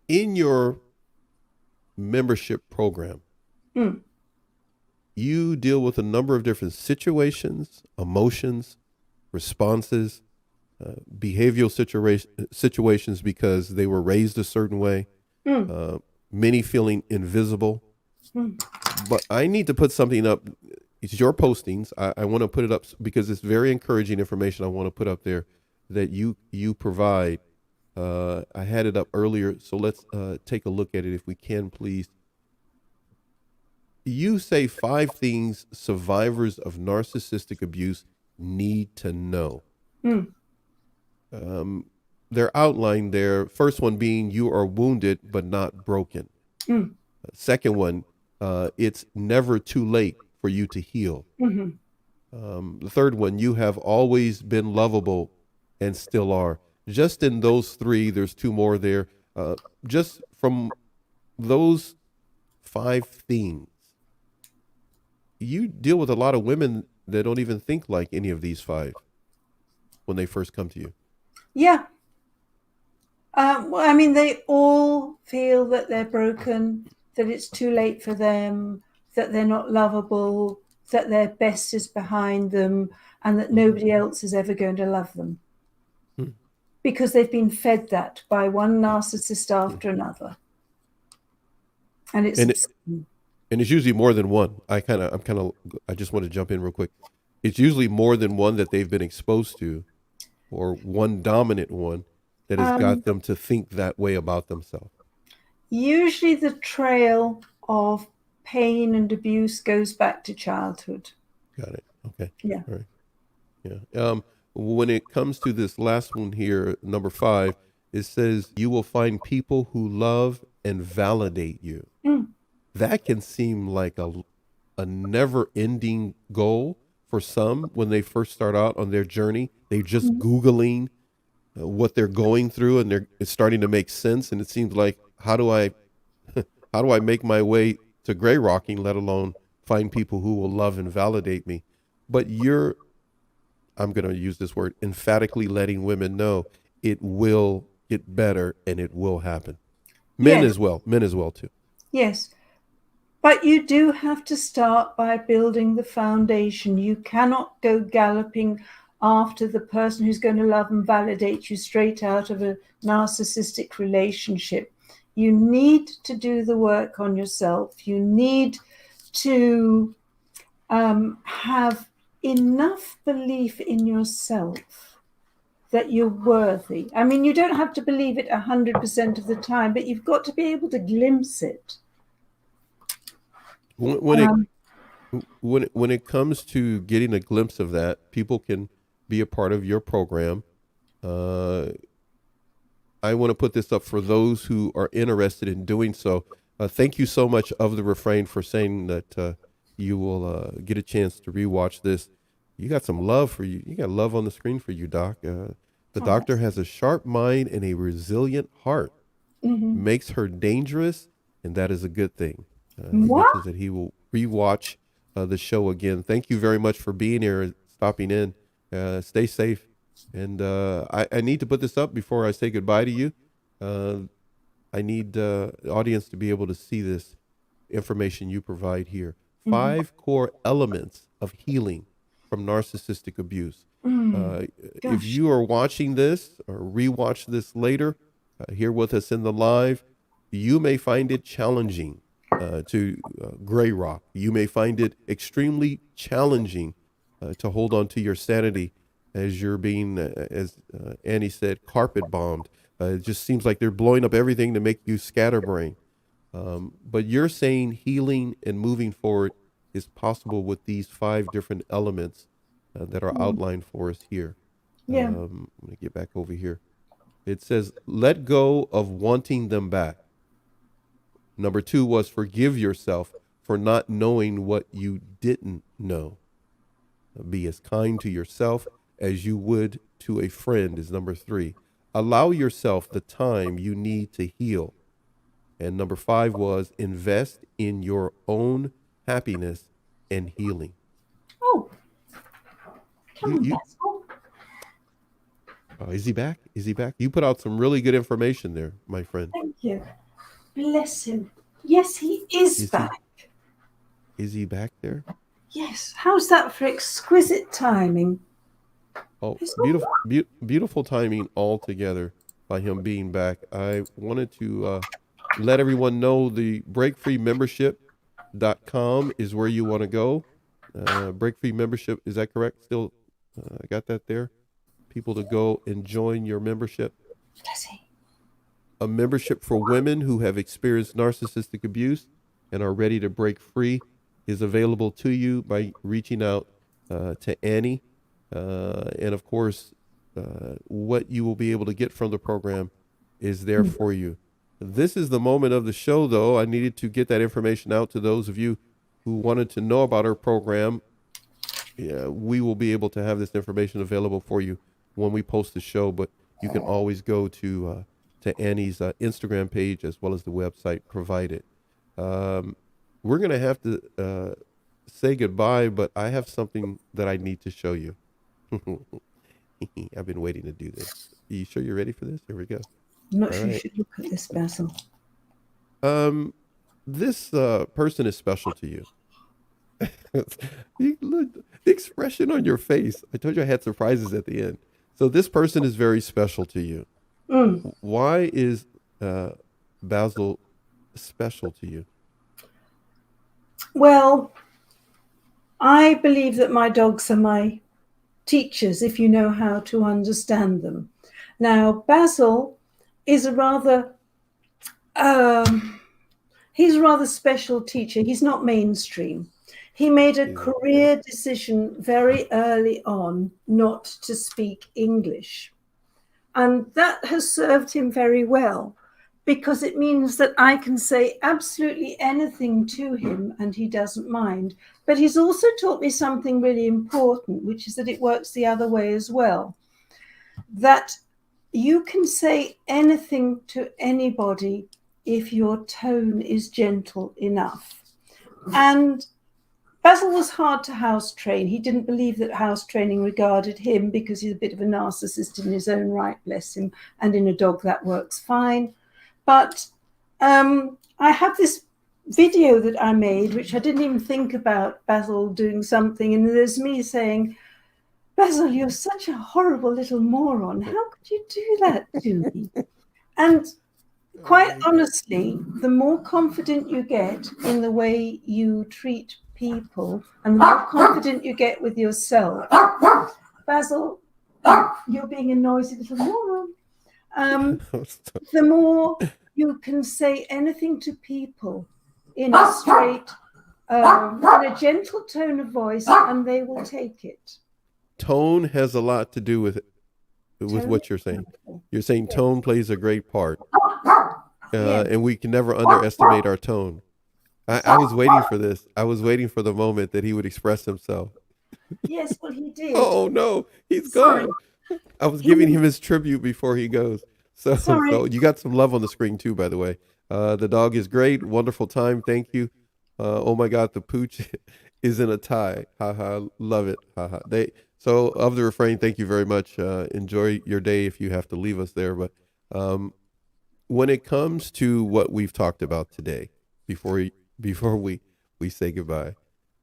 in your membership program, you deal with a number of different situations, emotions, responses, behavioral situations because they were raised a certain way, many feeling invisible. But I need to put something up. It's your postings. I want to put it up because it's very encouraging information I want to put up there that you provide I had it up earlier, so let's take a look at it if we can, please. You say 5 things survivors of narcissistic abuse need to know. Mm. They're outlined there. First one being you are wounded but not broken. Mm. Second one, it's never too late for you to heal. Mm-hmm. The third one, you have always been lovable and still are. Just in those 3, there's 2 more there. Just from those 5 things, you deal with a lot of women that don't even think like any of these 5 when they first come to you. Yeah. Well, I mean, they all feel that they're broken, that it's too late for them, that they're not lovable, that their best is behind them, and that nobody else is ever going to love them. Hmm. Because they've been fed that by one narcissist after another. And it's And it's usually more than one. I just want to jump in real quick. It's usually more than one that they've been exposed to, or one dominant one that has got them to think that way about themselves. Usually the trail of pain and abuse goes back to childhood. Got it. Okay. Yeah. All right. Yeah. When it comes to this last one here, number 5, it says you will find people who love and validate you. Mm. That can seem like a never-ending goal for some when they first start out on their journey. They're just Googling what they're going through, and it's starting to make sense. And it seems like, how do I make my way to gray rocking, let alone find people who will love and validate me? But I'm going to use this word, emphatically letting women know it will get better and it will happen. Men Yes. as well too. Yes. But you do have to start by building the foundation. You cannot go galloping after the person who's going to love and validate you straight out of a narcissistic relationship. You need to do the work on yourself. You need to have enough belief in yourself that you're worthy. I mean, you don't have to believe it 100% of the time, but you've got to be able to glimpse it. When it comes to getting a glimpse of that, people can be a part of your program. I want to put this up for those who are interested in doing so. Thank you so much of the refrain for saying that you will get a chance to rewatch this. You got some love for you. You got love on the screen for you, Doc. The doctor has a sharp mind and a resilient heart. Mm-hmm. Makes her dangerous, and that is a good thing. He What? mentions that he will rewatch the show again. Thank you very much for being here and stopping in. Stay safe. And I need to put this up before I say goodbye to you. I need the audience to be able to see this information you provide here. 5 core elements of healing from narcissistic abuse. If you are watching this or rewatch this later, here with us in the live, you may find it challenging to gray rock. You may find it extremely challenging to hold on to your sanity as you're being, as Annie said, carpet bombed. It just seems like they're blowing up everything to make you scatterbrain. But you're saying healing and moving forward is possible with these 5 different elements that are outlined for us here. Yeah. I'm going to get back over here. It says, let go of wanting them back. Number 2 was forgive yourself for not knowing what you didn't know. Be as kind to yourself as you would to a friend is number 3. Allow yourself the time you need to heal. And number 5 was invest in your own happiness and healing. Oh, come on, Basil. Is he back? Is he back? You put out some really good information there, my friend. Thank you. Bless him. Yes, he is back. Is he back there? Yes. How's that for exquisite timing? Oh, beautiful timing altogether by him being back. I wanted to let everyone know the breakfreemembership.com is where you want to go. Breakfree membership, is that correct? Still, I got that there. People to go and join your membership. Does he? A membership for women who have experienced narcissistic abuse and are ready to break free is available to you by reaching out to Annie. And of course, what you will be able to get from the program is there for you. This is the moment of the show, though. I needed to get that information out to those of you who wanted to know about our program. Yeah, we will be able to have this information available for you when we post the show, but you can always go to Annie's Instagram page as well as the website provided. We're going to have to say goodbye, but I have something that I need to show you. I've been waiting to do this. Are you sure you're ready for this? Here we go. I'm not sure you should look at this, Basil. This person is special to you. Look, the expression on your face. I told you I had surprises at the end. So this person is very special to you. Why is Basil special to you? Well, I believe that my dogs are my teachers if you know how to understand them. Now, Basil is a rather he's a rather special teacher. He's not mainstream. He made a career decision very early on not to speak English. And that has served him very well, because it means that I can say absolutely anything to him and he doesn't mind. But he's also taught me something really important, which is that it works the other way as well. That you can say anything to anybody if your tone is gentle enough. And Basil was hard to house train. He didn't believe that house training regarded him because he's a bit of a narcissist in his own right, bless him. And in a dog that works fine. But I have this video that I made, which I didn't even think about Basil doing something. And there's me saying, Basil, you're such a horrible little moron. How could you do that to me? And quite honestly, the more confident you get in the way you treat people and the more confident you get with yourself, Basil, you're being a noisy little moron. The more you can say anything to people in a straight, in a gentle tone of voice, and they will take it. Tone has a lot to do with what you're saying. You're saying tone plays a great part, and we can never underestimate our tone. I was waiting for this. I was waiting for the moment that he would express himself. Yes, well, he did. Oh no, he's gone. I was giving him his tribute before he goes. So you got some love on the screen too, by the way. The dog is great. Wonderful time. Thank you. Oh my God, the pooch is in a tie. Haha, love it. Haha. So of the refrain, thank you very much. Enjoy your day if you have to leave us there. But when it comes to what we've talked about today, before we say goodbye,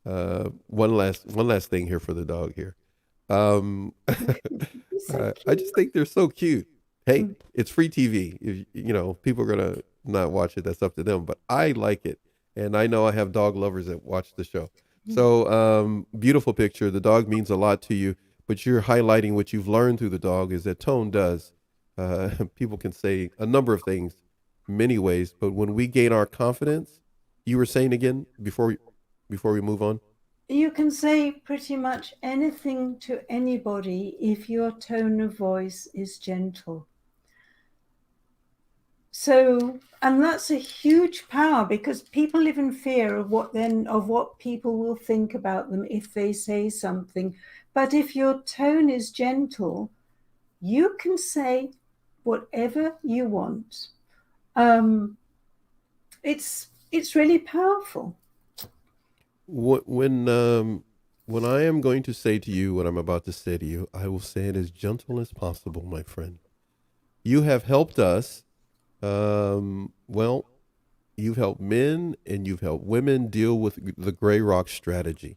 one last thing here for the dog here. I just think they're so cute. Hey, it's free TV. If, people are gonna not watch it. That's up to them. But I like it, and I know I have dog lovers that watch the show. So beautiful picture. The dog means a lot to you, but you're highlighting what you've learned through the dog is that tone does. People can say a number of things, many ways, but when we gain our confidence, you were saying again before we move on. You can say pretty much anything to anybody if your tone of voice is gentle. So, and that's a huge power, because people live in fear of what people will think about them if they say something. But if your tone is gentle, you can say whatever you want. It's really powerful. When I am going to say to you what I'm about to say to you, I will say it as gentle as possible, my friend. You have helped us. Well, you've helped men and you've helped women deal with the gray rock strategy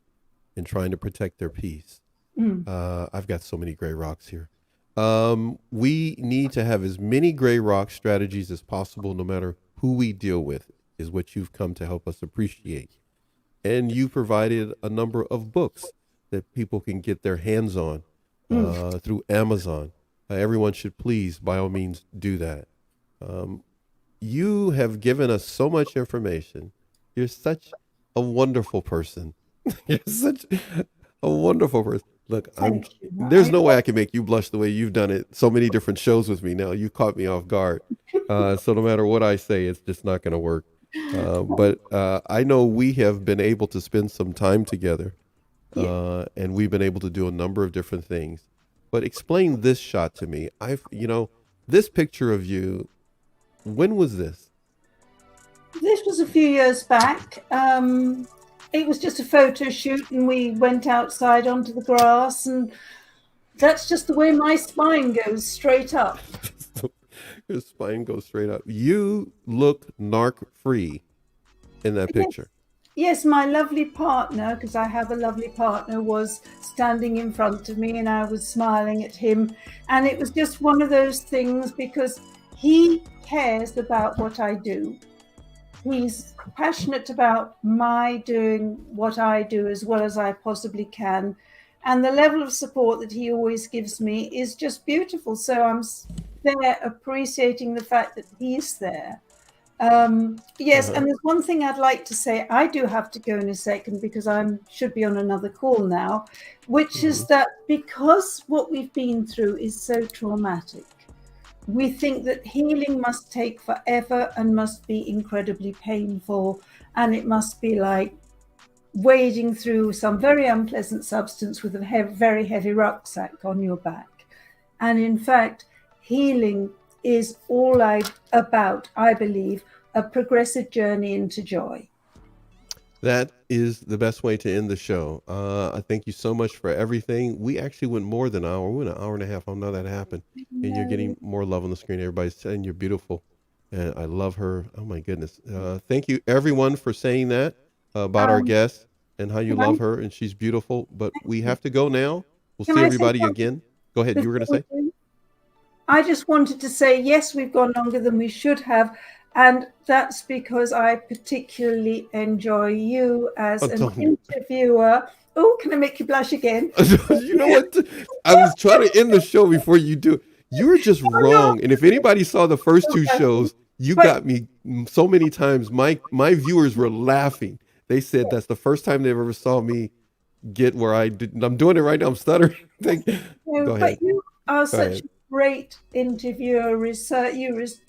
and trying to protect their peace. I've got so many gray rocks here. We need to have as many gray rock strategies as possible, no matter who we deal with, is what you've come to help us appreciate. And you provided a number of books that people can get their hands on through Amazon. Everyone should please, by all means, do that. you have given us so much information. You're such a wonderful person. You're such a wonderful person. Look, Thank you. there's no way I can make you blush the way you've done it so many different shows with me now. You caught me off guard. So no matter what I say, it's just not going to work. But I know we have been able to spend some time together, Yeah. and we've been able to do a number of different things. But explain this shot to me. This picture of you, when was this? This was a few years back. It was just a photo shoot, and we went outside onto the grass, and that's just the way my spine goes, straight up. Your spine goes straight up. You look narc free in that picture. Yes, my lovely partner, because I have a lovely partner, was standing in front of me and I was smiling at him. And it was just one of those things because he cares about what I do. He's passionate about my doing what I do as well as I possibly can. And the level of support that he always gives me is just beautiful. So I'm there appreciating the fact that he's there. Yes, and there's one thing I'd like to say. I do have to go in a second because I should be on another call now, which is that because what we've been through is so traumatic, we think that healing must take forever and must be incredibly painful, and it must be like wading through some very unpleasant substance with a very heavy rucksack on your back. And in fact, healing is all about, I believe, a progressive journey into joy. That is the best way to end the show. I thank you so much for everything. We actually went more than an hour. We went an hour and a half. I know that happened. And you're getting more love on the screen. Everybody's saying you're beautiful. And I love her. Oh, my goodness. Thank you, everyone, for saying that about our guest and how you love her. And she's beautiful. But we have to go now. We'll see everybody again. Go ahead. You were going to say? I just wanted to say, yes, we've gone longer than we should have. And that's because I particularly enjoy you as an interviewer. Oh, can I make you blush again? You know what? I was trying to end the show before you do. You were just wrong. And if anybody saw the first two shows, you got me so many times. My viewers were laughing. They said that's the first time they ever saw me get where I did. I'm doing it right now. I'm stuttering. Go ahead. But you are such a great interviewer.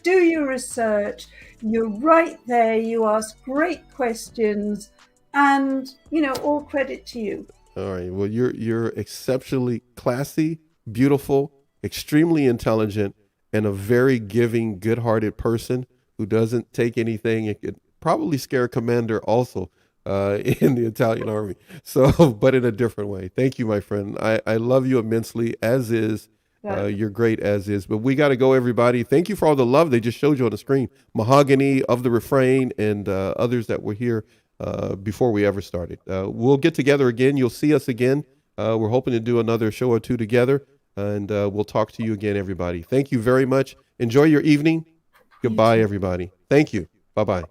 Do your research. You're right there. You ask great questions, and all credit to you. All right. Well, you're exceptionally classy, beautiful, extremely intelligent, and a very giving, good-hearted person who doesn't take anything. It could probably scare a commander also in the Italian army. So, but in a different way. Thank you, my friend. I love you immensely, as is. You're great as is, but we got to go, everybody. Thank you for all the love they just showed you on the screen. Mahogany, Of the Refrain, and others that were here before we ever started. We'll get together again. You'll see us again. We're hoping to do another show or two together, and we'll talk to you again, everybody. Thank you very much. Enjoy your evening. Goodbye, everybody. Thank you. Bye-bye.